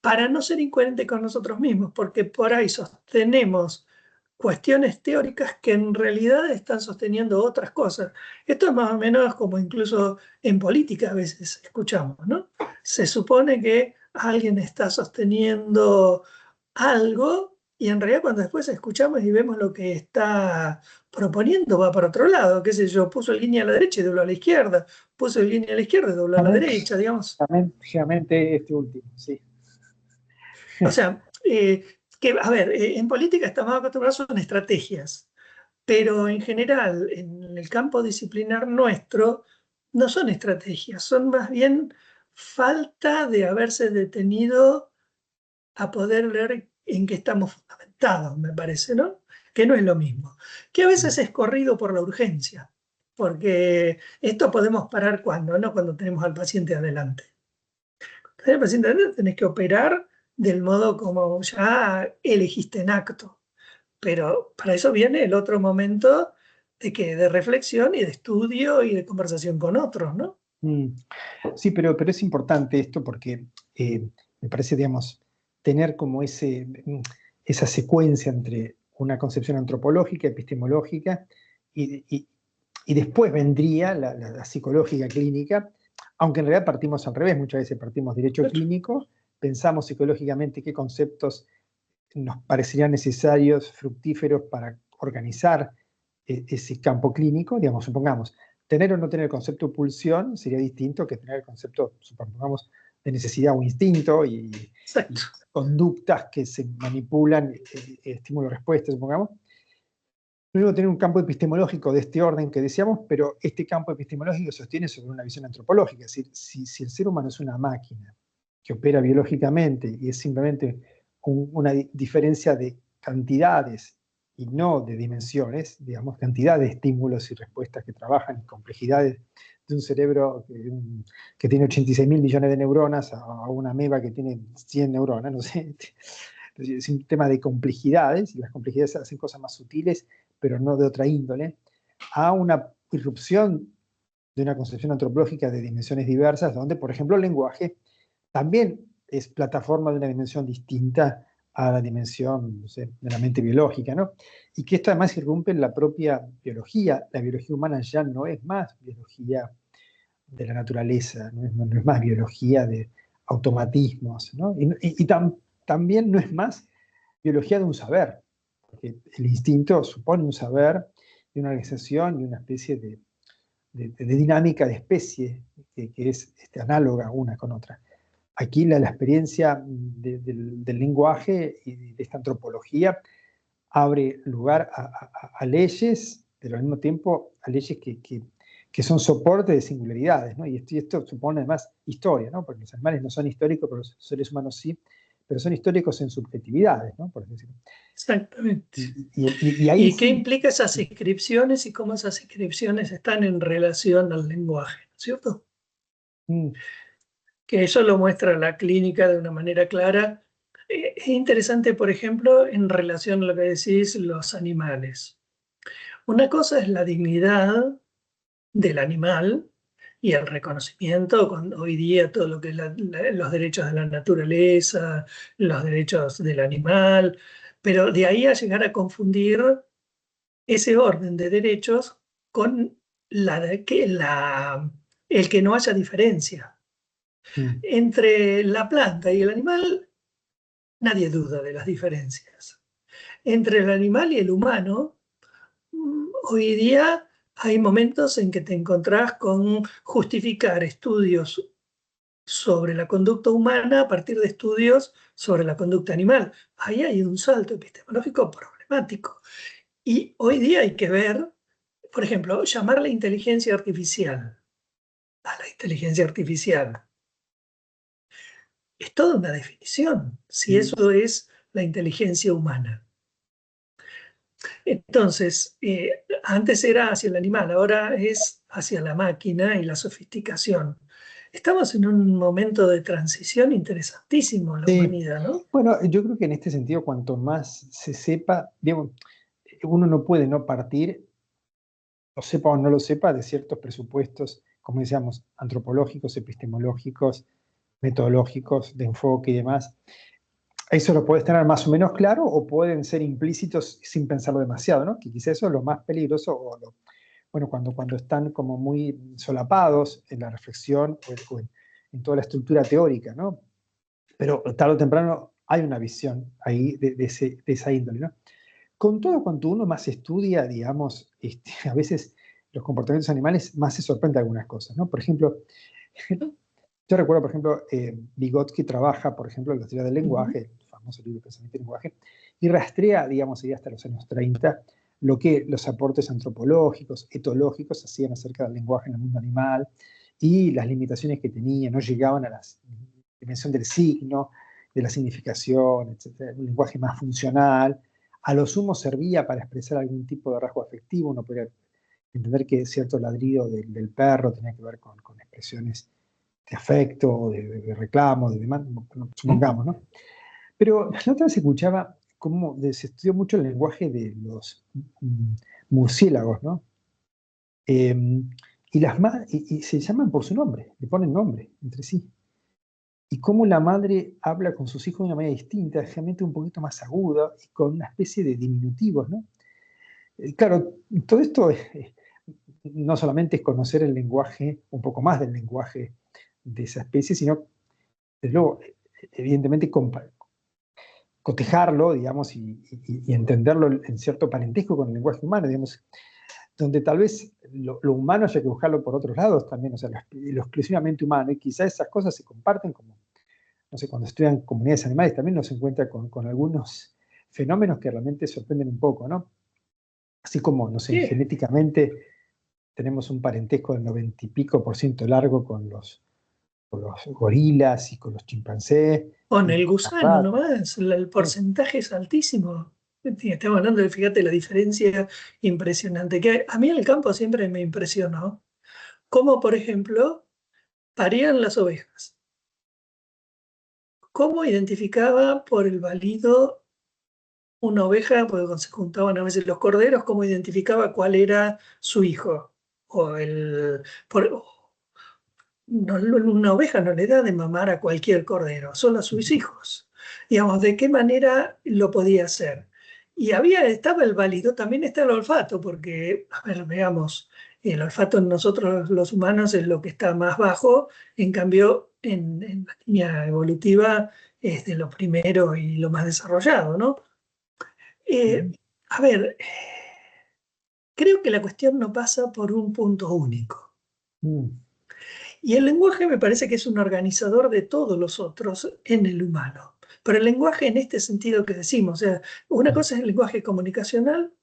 para no ser incoherente con nosotros mismos, porque por ahí sostenemos cuestiones teóricas que en realidad están sosteniendo otras cosas. Esto es más o menos como incluso en política a veces escuchamos, ¿no? Se supone que alguien está sosteniendo algo y en realidad cuando después escuchamos y vemos lo que está proponiendo va para otro lado, qué sé yo, puso en línea a la derecha y dobló a la izquierda, puso en línea a la izquierda y dobló a la derecha, digamos. Generalmente este último, sí. O sea, a ver, en política estamos acostumbrados a estrategias, pero en general, en el campo disciplinar nuestro, no son estrategias, son más bien falta de haberse detenido a poder ver en qué estamos fundamentados, me parece, ¿no? Que no es lo mismo. Que a veces es corrido por la urgencia, porque esto podemos parar cuando, ¿no? Cuando tenemos al paciente adelante. Cuando tenés al paciente adelante tenés que operar del modo como ya elegiste en acto. Pero para eso viene el otro momento de reflexión y de estudio y de conversación con otros, ¿no? Sí, pero es importante esto porque me parece, digamos, tener como esa secuencia entre una concepción antropológica, epistemológica, y, y después vendría la psicológica clínica, aunque en realidad partimos al revés, muchas veces partimos derecho clínico, pensamos psicológicamente qué conceptos nos parecerían necesarios, fructíferos para organizar ese campo clínico, digamos, supongamos, tener o no tener el concepto de pulsión sería distinto que tener el concepto, supongamos, de necesidad o instinto y Exacto. conductas que se manipulan, estímulo-respuesta, supongamos. Luego tener un campo epistemológico de este orden que decíamos, pero este campo epistemológico se sostiene sobre una visión antropológica, es decir, si el ser humano es una máquina que opera biológicamente y es simplemente una diferencia de cantidades y no de dimensiones, digamos, cantidad de estímulos y respuestas que trabajan y complejidades de un cerebro que tiene 86 mil millones de neuronas a una ameba que tiene 100 neuronas, no sé. Es un tema de complejidades y las complejidades hacen cosas más sutiles, pero no de otra índole, a una irrupción de una concepción antropológica de dimensiones diversas, donde, por ejemplo, el lenguaje también es plataforma de una dimensión distinta a la dimensión, no sé, de la mente biológica, ¿no? Y que esto además irrumpe en la propia biología. La biología humana ya no es más biología de la naturaleza, no es más biología de automatismos, ¿no? Y también no es más biología de un saber, porque el instinto supone un saber de una organización y una especie de dinámica de especie que es análoga una con otra. Aquí la experiencia del lenguaje y de esta antropología abre lugar a leyes, pero al mismo tiempo a leyes que son soporte de singularidades, ¿no? Y esto supone además historia, ¿no? Porque los animales no son históricos, pero los seres humanos sí, pero son históricos en subjetividades, ¿no? Por así decirlo. Exactamente. Y ahí ¿Y qué sí. implica esas inscripciones y cómo esas inscripciones están en relación al lenguaje, ¿no es cierto? Mm, Que eso lo muestra la clínica de una manera clara. Es interesante, por ejemplo, en relación a lo que decís, los animales. Una cosa es la dignidad del animal y el reconocimiento, hoy día todo lo que es los derechos de la naturaleza, los derechos del animal, pero de ahí a llegar a confundir ese orden de derechos con el que no haya diferencia. mm, Entre la planta y el animal, nadie duda de las diferencias. Entre el animal y el humano, hoy día hay momentos en que te encontrás con justificar estudios sobre la conducta humana a partir de estudios sobre la conducta animal. Ahí hay un salto epistemológico problemático. Y hoy día hay que ver, por ejemplo, llamarle inteligencia artificial a la inteligencia artificial. Es toda una definición, si mm. eso es la inteligencia humana. Entonces, antes era hacia el animal, ahora es hacia la máquina y la sofisticación. Estamos en un momento de transición interesantísimo en la Sí, humanidad, ¿no? bueno, yo creo que en este sentido, cuanto más se sepa, digamos, uno no puede no partir, lo sepa o no lo sepa, de ciertos presupuestos, como decíamos, antropológicos, epistemológicos, metodológicos, de enfoque y demás. Eso lo puedes tener más o menos claro o pueden ser implícitos sin pensarlo demasiado, ¿no? Que quizá eso es lo más peligroso, bueno, cuando están como muy solapados en la reflexión o en toda la estructura teórica, ¿no? Pero tarde o temprano hay una visión ahí de esa índole, ¿no? Con todo cuanto uno más estudia, digamos, a veces los comportamientos animales más se sorprende de algunas cosas, ¿no? Por ejemplo, yo recuerdo, por ejemplo, Vygotsky trabaja, por ejemplo, en la teoría del lenguaje, el famoso libro de Pensamiento y Lenguaje, y rastrea, digamos, hasta los años 30, lo que los aportes antropológicos, etológicos hacían acerca del lenguaje en el mundo animal y las limitaciones que tenía, no llegaban a la dimensión del signo, de la significación, etc. Un lenguaje más funcional. A lo sumo servía para expresar algún tipo de rasgo afectivo, uno podría entender que cierto ladrido del perro tenía que ver con expresiones de afecto, de reclamo, de demanda, supongamos, ¿no? Pero la otra vez escuchaba cómo se estudió mucho el lenguaje de los murciélagos, ¿no? Y se llaman por su nombre, le ponen nombre entre sí. Y cómo la madre habla con sus hijos de una manera distinta, generalmente un poquito más aguda y con una especie de diminutivos, ¿no? Claro, todo esto no solamente es conocer el lenguaje, un poco más del lenguaje de esa especie, sino, desde luego, evidentemente, cotejarlo, digamos, y entenderlo en cierto parentesco con el lenguaje humano, digamos, donde tal vez lo humano haya que buscarlo por otros lados también, o sea, lo exclusivamente humano, y quizás esas cosas se comparten como, no sé, cuando estudian comunidades animales también nos encuentra con algunos fenómenos que realmente sorprenden un poco, ¿no? Así como, no sé, Sí. genéticamente tenemos un parentesco del 90 y pico por ciento largo con los gorilas y con los chimpancés Con y el con las gusano ratas. nomás, el Sí, porcentaje es altísimo. Estamos hablando de, fíjate, la diferencia impresionante que hay. A mí en el campo siempre me impresionó cómo, por ejemplo, parían las ovejas. ¿Cómo identificaba por el balido una oveja? Porque cuando se juntaban a veces los corderos, ¿cómo identificaba cuál era su hijo? O una oveja no le da de mamar a cualquier cordero, solo a sus hijos. Digamos, ¿de qué manera lo podía hacer? Y estaba el válido, también está el olfato, porque, a ver, veamos, el olfato en nosotros los humanos es lo que está más bajo, en cambio, en la línea evolutiva es de lo primero y lo más desarrollado, ¿no? Eh, a ver, creo que la cuestión no pasa por un punto único. Mm, Y el lenguaje me parece que es un organizador de todos los otros en el humano. Pero el lenguaje en este sentido que decimos, o sea, una cosa es el lenguaje comunicacional,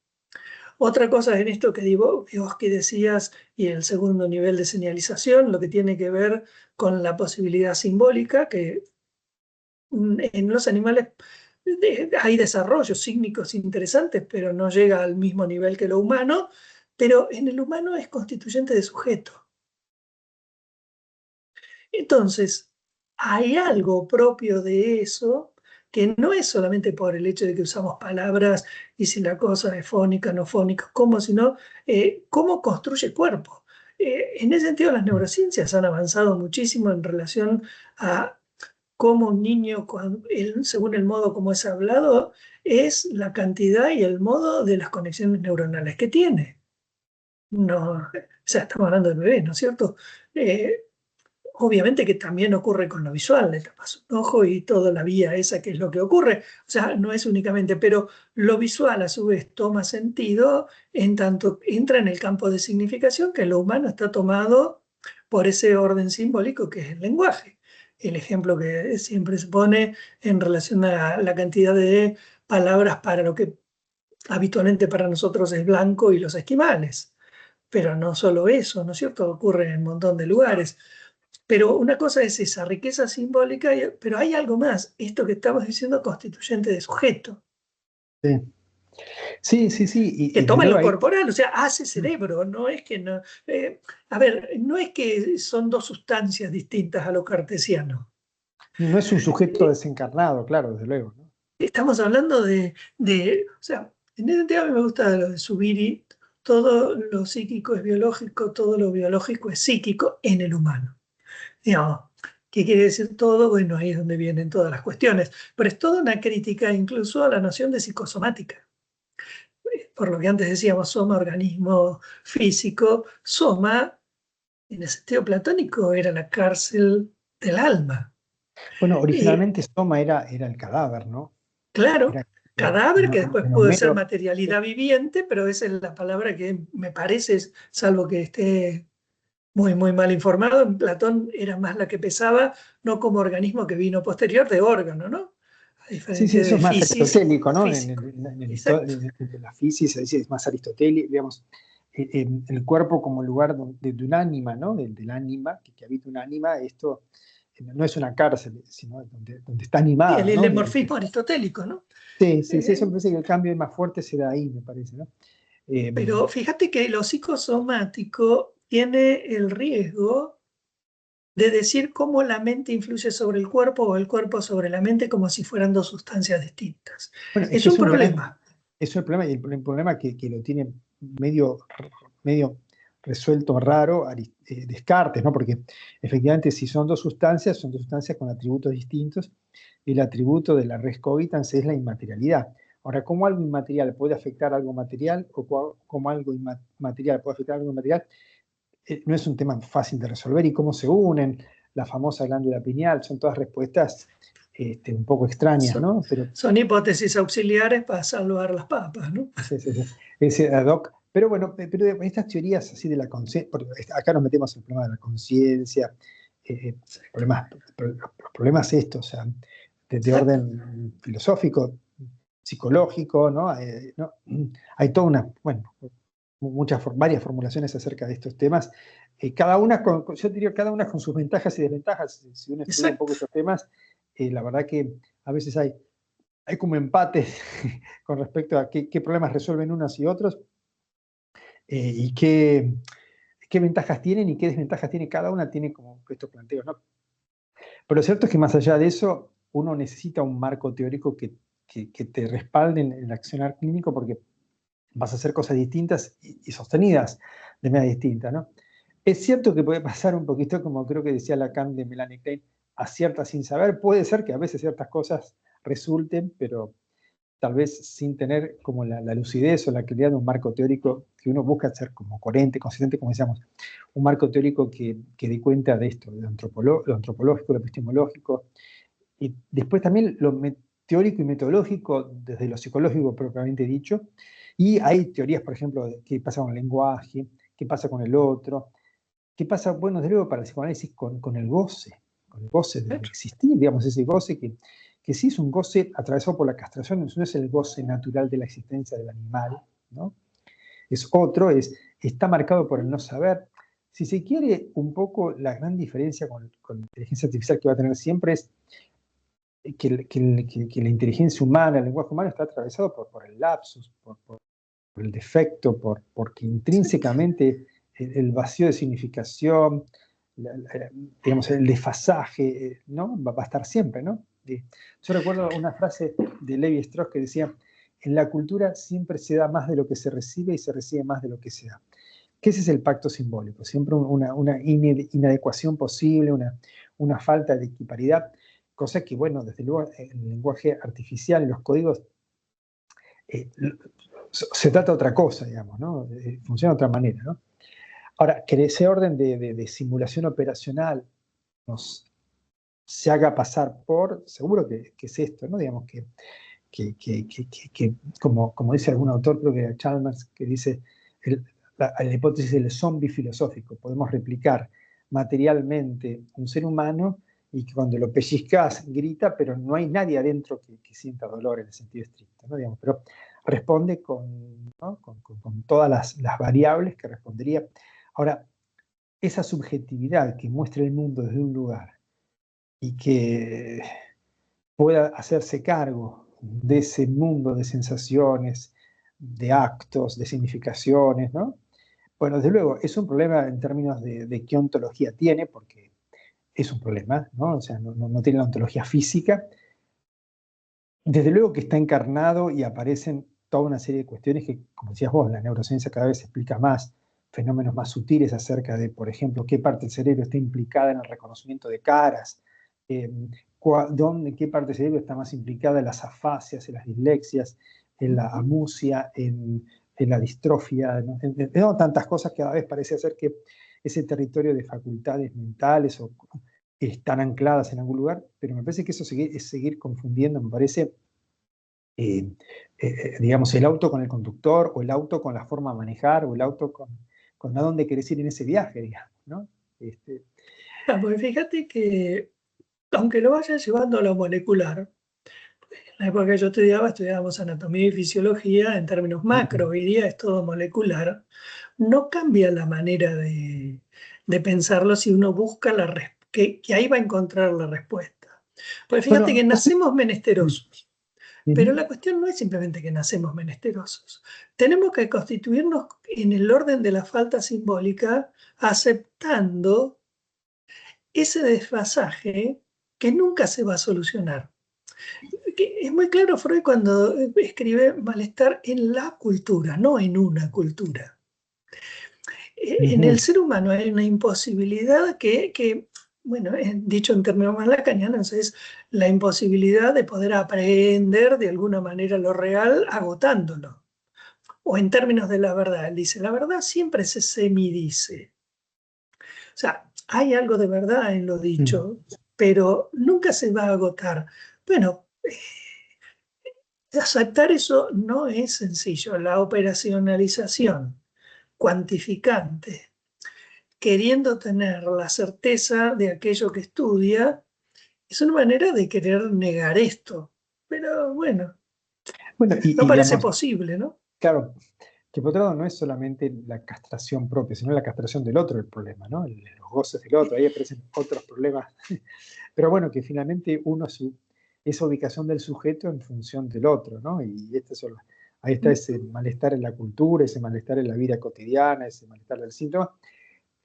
otra cosa es en esto que digo, vos que decías, y el segundo nivel de señalización, lo que tiene que ver con la posibilidad simbólica, que en los animales hay desarrollos sígnicos interesantes, pero no llega al mismo nivel que lo humano, pero en el humano es constituyente de sujeto. Entonces, hay algo propio de eso que no es solamente por el hecho de que usamos palabras y si la cosa es fónica, no fónica, cómo, sino cómo construye cuerpo. En ese sentido, las neurociencias han avanzado muchísimo en relación a cómo un niño, según el modo como es hablado, es la cantidad y el modo de las conexiones neuronales que tiene. No, o sea, estamos hablando del bebé, ¿no es cierto? Eh, Obviamente que también ocurre con lo visual, le tapas un ojo y toda la vía esa que es lo que ocurre. O sea, no es únicamente, pero lo visual a su vez toma sentido en tanto entra en el campo de significación que lo humano está tomado por ese orden simbólico que es el lenguaje. El ejemplo que siempre se pone en relación a la cantidad de palabras para lo que habitualmente para nosotros es blanco y los esquimales. Pero no solo eso, ¿no es cierto? Ocurre en un montón de lugares. Pero una cosa es esa riqueza simbólica, pero hay algo más, esto que estamos diciendo constituyente de sujeto, sí, sí, sí, sí, que y desde toma luego lo ahí. corporal, o sea, hace cerebro, no es que no... a ver, no es que son dos sustancias distintas a lo cartesiano. No es un sujeto Eh, desencarnado, claro, desde luego, ¿no? Estamos hablando o sea, en ese sentido a mí me gusta lo de Zubiri, todo lo psíquico es biológico, todo lo biológico es psíquico en el humano. Digamos, ¿qué quiere decir todo? Bueno, ahí es donde vienen todas las cuestiones, pero es toda una crítica incluso a la noción de psicosomática. Por lo que antes decíamos, soma, organismo físico, soma, en el sentido platónico, era la cárcel del alma. Bueno, Y originalmente Soma era el cadáver, ¿no? claro, Era, cadáver que después en puede ser Homero. materialidad viviente, pero esa es la palabra que me parece, salvo que esté muy, muy mal informado, en Platón era más la que pesaba, no como organismo que vino posterior de órgano, ¿no? A Sí, sí, diferencia eso de es más fisis, aristotélico, ¿no? físico. Exacto, En la física se dice es más aristotélico, digamos, el cuerpo como lugar de un ánima, ¿no? Del ánima, que habita un ánima, esto no es una cárcel, sino donde está y animado, el ¿no? hemorfismo aristotélico, ¿no? Sí, sí, sí, eso Eh, me parece que el cambio más fuerte se da ahí, me parece, ¿no? Eh, pero fíjate que lo psicosomático tiene el riesgo de decir cómo la mente influye sobre el cuerpo o el cuerpo sobre la mente como si fueran dos sustancias distintas. bueno, es Es que un es un gran, problema. eso es el problema, y el problema que lo tiene medio resuelto raro Descartes, ¿no? Porque efectivamente si son dos sustancias con atributos distintos, y el atributo de la res cogitans es la inmaterialidad. Ahora, ¿cómo algo inmaterial puede afectar a algo material o cómo algo inmaterial puede afectar a algo material? No es un tema fácil de resolver y cómo se unen, la famosa glándula pineal, son todas respuestas un poco extrañas, Son, ¿no? Pero son hipótesis auxiliares para salvar las papas, ¿no? sí, sí, sí. Ese ad hoc. Pero bueno, pero estas teorías así de la conciencia, porque acá nos metemos en el problema de la conciencia, los problemas estos, o sea, de Exacto. orden filosófico, psicológico, ¿no? ¿No? Hay toda una, bueno, varias formulaciones acerca de estos temas, cada una yo diría cada una con sus ventajas y desventajas. Si uno estudia un poco Exacto. estos temas, la verdad que a veces hay como empates con respecto a qué problemas resuelven unos y otros, y qué ventajas tienen y qué desventajas tiene cada una, tiene como estos planteos, ¿no? Pero lo cierto es que más allá de eso, uno necesita un marco teórico que te respalde en el accionar clínico, porque vas a hacer cosas distintas y sostenidas de manera distinta, ¿no? Es cierto que puede pasar un poquito, como creo que decía Lacan de Melanie Klein, acierta sin saber. Puede ser que a veces ciertas cosas resulten, pero tal vez sin tener como la lucidez o la claridad de un marco teórico que uno busca ser como coherente, consistente, como decíamos, un marco teórico que dé cuenta de esto, de lo antropológico, lo epistemológico, y después también teórico y metodológico desde lo psicológico propiamente dicho, y hay teorías, por ejemplo, de qué pasa con el lenguaje, qué pasa con el otro, qué pasa, bueno, desde luego para el psicoanálisis con el goce de existir, digamos, ese goce que sí es un goce atravesado por la castración, no es el goce natural de la existencia del animal, ¿no? Es otro, está marcado por el no saber. Si se quiere, un poco la gran diferencia con la inteligencia artificial que va a tener siempre es que la inteligencia humana, el lenguaje humano está atravesado por el lapsus, por el defecto, porque intrínsecamente el vacío de significación, digamos, el desfasaje, ¿no? Va a estar siempre, ¿no? Yo recuerdo una frase de Levi Strauss que decía, en la cultura siempre se da más de lo que se recibe y se recibe más de lo que se da. Que ese es el pacto simbólico, siempre una inadecuación posible, una falta de equiparidad, cosa que, bueno, desde luego en el lenguaje artificial, en los códigos, se trata de otra cosa, digamos, ¿no? Funciona de otra manera, ¿no? Ahora, que ese orden de simulación operacional se haga pasar por, seguro que es esto, ¿no? Digamos que como dice algún autor, creo que Chalmers, que dice la hipótesis del zombie filosófico, podemos replicar materialmente un ser humano y que cuando lo pellizcas grita, pero no hay nadie adentro que sienta dolor en el sentido estricto, ¿no? Digamos, pero responde ¿no? con todas las variables que respondería. Ahora, esa subjetividad que muestra el mundo desde un lugar y que pueda hacerse cargo de ese mundo de sensaciones, de actos, de significaciones, ¿no? Bueno, desde luego, es un problema en términos de qué ontología tiene, porque es un problema, ¿no? O sea, no tiene la ontología física. Desde luego que está encarnado y aparecen toda una serie de cuestiones que, como decías vos, la neurociencia cada vez explica más, fenómenos más sutiles acerca de, por ejemplo, qué parte del cerebro está implicada en el reconocimiento de caras, qué parte del cerebro está más implicada en las afasias, en las dislexias, en la amusia, en la distrofia, ¿no? Tantas cosas que a la vez parece ser que ese territorio de facultades mentales están ancladas en algún lugar, pero me parece que eso es seguir confundiendo, me parece, digamos, el auto con el conductor, o el auto con la forma de manejar, o el auto con a dónde querés ir en ese viaje, digamos, ¿no? Pues fíjate que, aunque lo vayas llevando a lo molecular, en la época que yo estudiábamos anatomía y fisiología en términos macro, hoy día es todo molecular, no cambia la manera de pensarlo si uno busca que ahí va a encontrar la respuesta. Pues fíjate que nacemos menesterosos, pero la cuestión no es simplemente que nacemos menesterosos. Tenemos que constituirnos en el orden de la falta simbólica, aceptando ese desfasaje que nunca se va a solucionar. Es muy claro Freud cuando escribe malestar en la cultura, no en una cultura. En el ser humano hay una imposibilidad bueno, dicho en términos más lacanianos, es la imposibilidad de poder aprehender de alguna manera lo real agotándolo. O en términos de la verdad, él dice, la verdad siempre se semidice. O sea, hay algo de verdad en lo dicho, pero nunca se va a agotar. Bueno, aceptar eso no es sencillo. La operacionalización cuantificante, queriendo tener la certeza de aquello que estudia, es una manera de querer negar esto. Pero bueno, no parece digamos, posible, ¿no? claro, que por otro lado no es solamente la castración propia, sino la castración del otro el problema, ¿no? Los goces del otro, ahí aparecen otros problemas. Pero bueno, que finalmente esa ubicación del sujeto en función del otro, ¿no? Y ahí está ese malestar en la cultura, ese malestar en la vida cotidiana, ese malestar del síntoma.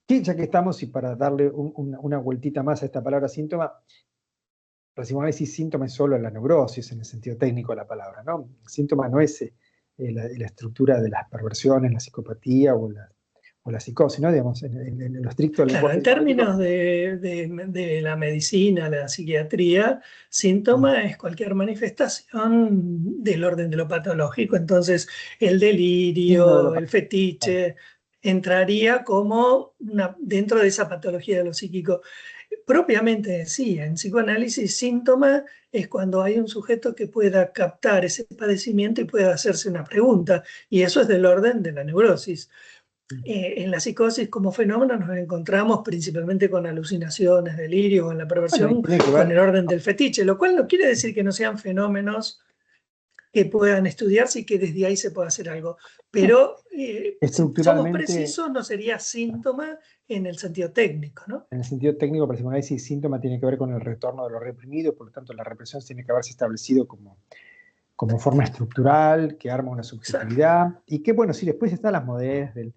Que ya que estamos, y para darle una vueltita más a esta palabra síntoma, la psicoanálisis síntoma es solo la neurosis en el sentido técnico de la palabra, ¿no? Síntoma no es la estructura de las perversiones, la psicopatía o la psicosis, ¿no? Digamos, en lo estricto del Claro, lenguaje en psicoanalítico. términos de la medicina, la psiquiatría, síntoma es cualquier manifestación del orden de lo patológico. Entonces, el Signo de lo delirio, el patológico. fetiche, entraría como dentro de esa patología de lo psíquico. Propiamente, sí, en psicoanálisis síntoma es cuando hay un sujeto que pueda captar ese padecimiento y pueda hacerse una pregunta, y eso es del orden de la neurosis. En la psicosis como fenómeno nos encontramos principalmente con alucinaciones, delirios, en la Bueno, y perversión tiene que con el ver, orden del fetiche, lo cual no quiere decir que no sean fenómenos que puedan estudiarse y que desde ahí se pueda hacer algo. no, Pero si somos estructuralmente, precisos, no sería síntoma en el sentido técnico, ¿no? en el sentido técnico, para psicoanálisis, síntoma tiene que ver con el retorno de lo reprimido, por lo tanto la represión tiene que haberse establecido como forma estructural, que arma una Exacto. subjetividad, y que bueno, sí, después están las modalidades del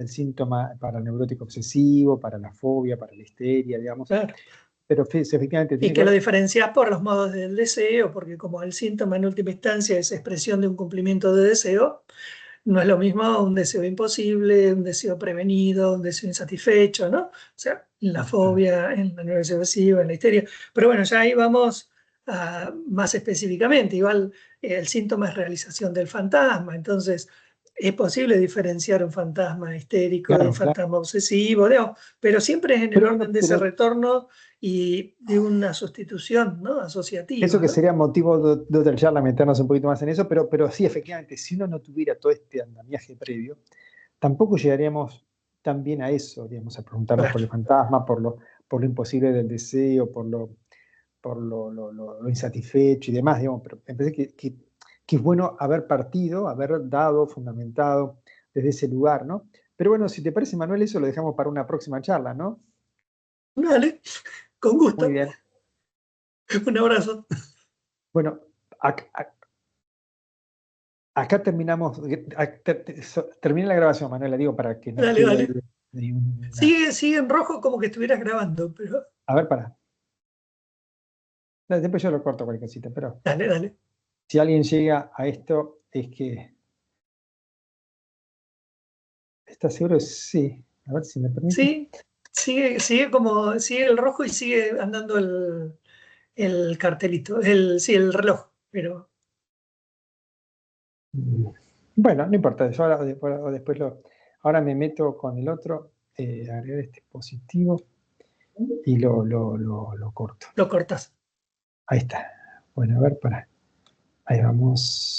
síntoma para el neurótico obsesivo, para la fobia, para la histeria, digamos, Claro. pero efectivamente Y tiene que que lo ver, diferencias por los modos del deseo, porque como el síntoma en última instancia es expresión de un cumplimiento de deseo, no es lo mismo un deseo imposible, un deseo prevenido, un deseo insatisfecho, ¿no? O sea, en la fobia, en la neurosis obsesiva, en la histeria. Pero bueno, ya ahí vamos más específicamente. Igual el síntoma es realización del fantasma, entonces es posible diferenciar un fantasma histérico de un claro, claro. fantasma obsesivo, digamos, pero siempre es en el orden de ese Pero retorno y de una sustitución, ¿no? eso Asociativa, que ¿no? sería motivo de otra charla, meternos un poquito más en eso, pero sí, efectivamente, si uno no tuviera todo este andamiaje previo, tampoco llegaríamos tan bien a eso, digamos, a preguntarnos por Claro. el fantasma, por lo imposible del deseo, lo insatisfecho y demás, digamos, pero me parece que es bueno haber partido, haber dado, fundamentado desde ese lugar, ¿no? Pero bueno, si te parece, Manuel, eso lo dejamos para una próxima charla, ¿no? Dale, con Muy gusto. bien. Un abrazo. Bueno, acá terminamos, termina la grabación, Manuel, la digo para que no Dale, quede dale. ahí Sigue en rojo como que estuvieras grabando, pero A ver, para. Después yo lo corto cualquier cosita, pero dale, dale. si alguien llega a esto, es que está seguro, sí. A ver si me permite. Sí, sigue el rojo y sigue andando el cartelito, sí, el reloj, pero Mm. Bueno, no importa, yo ahora, después ahora me meto con el otro, agregar este dispositivo y lo corto. lo cortas. Ahí está. Bueno, a ver, para. Ahí vamos.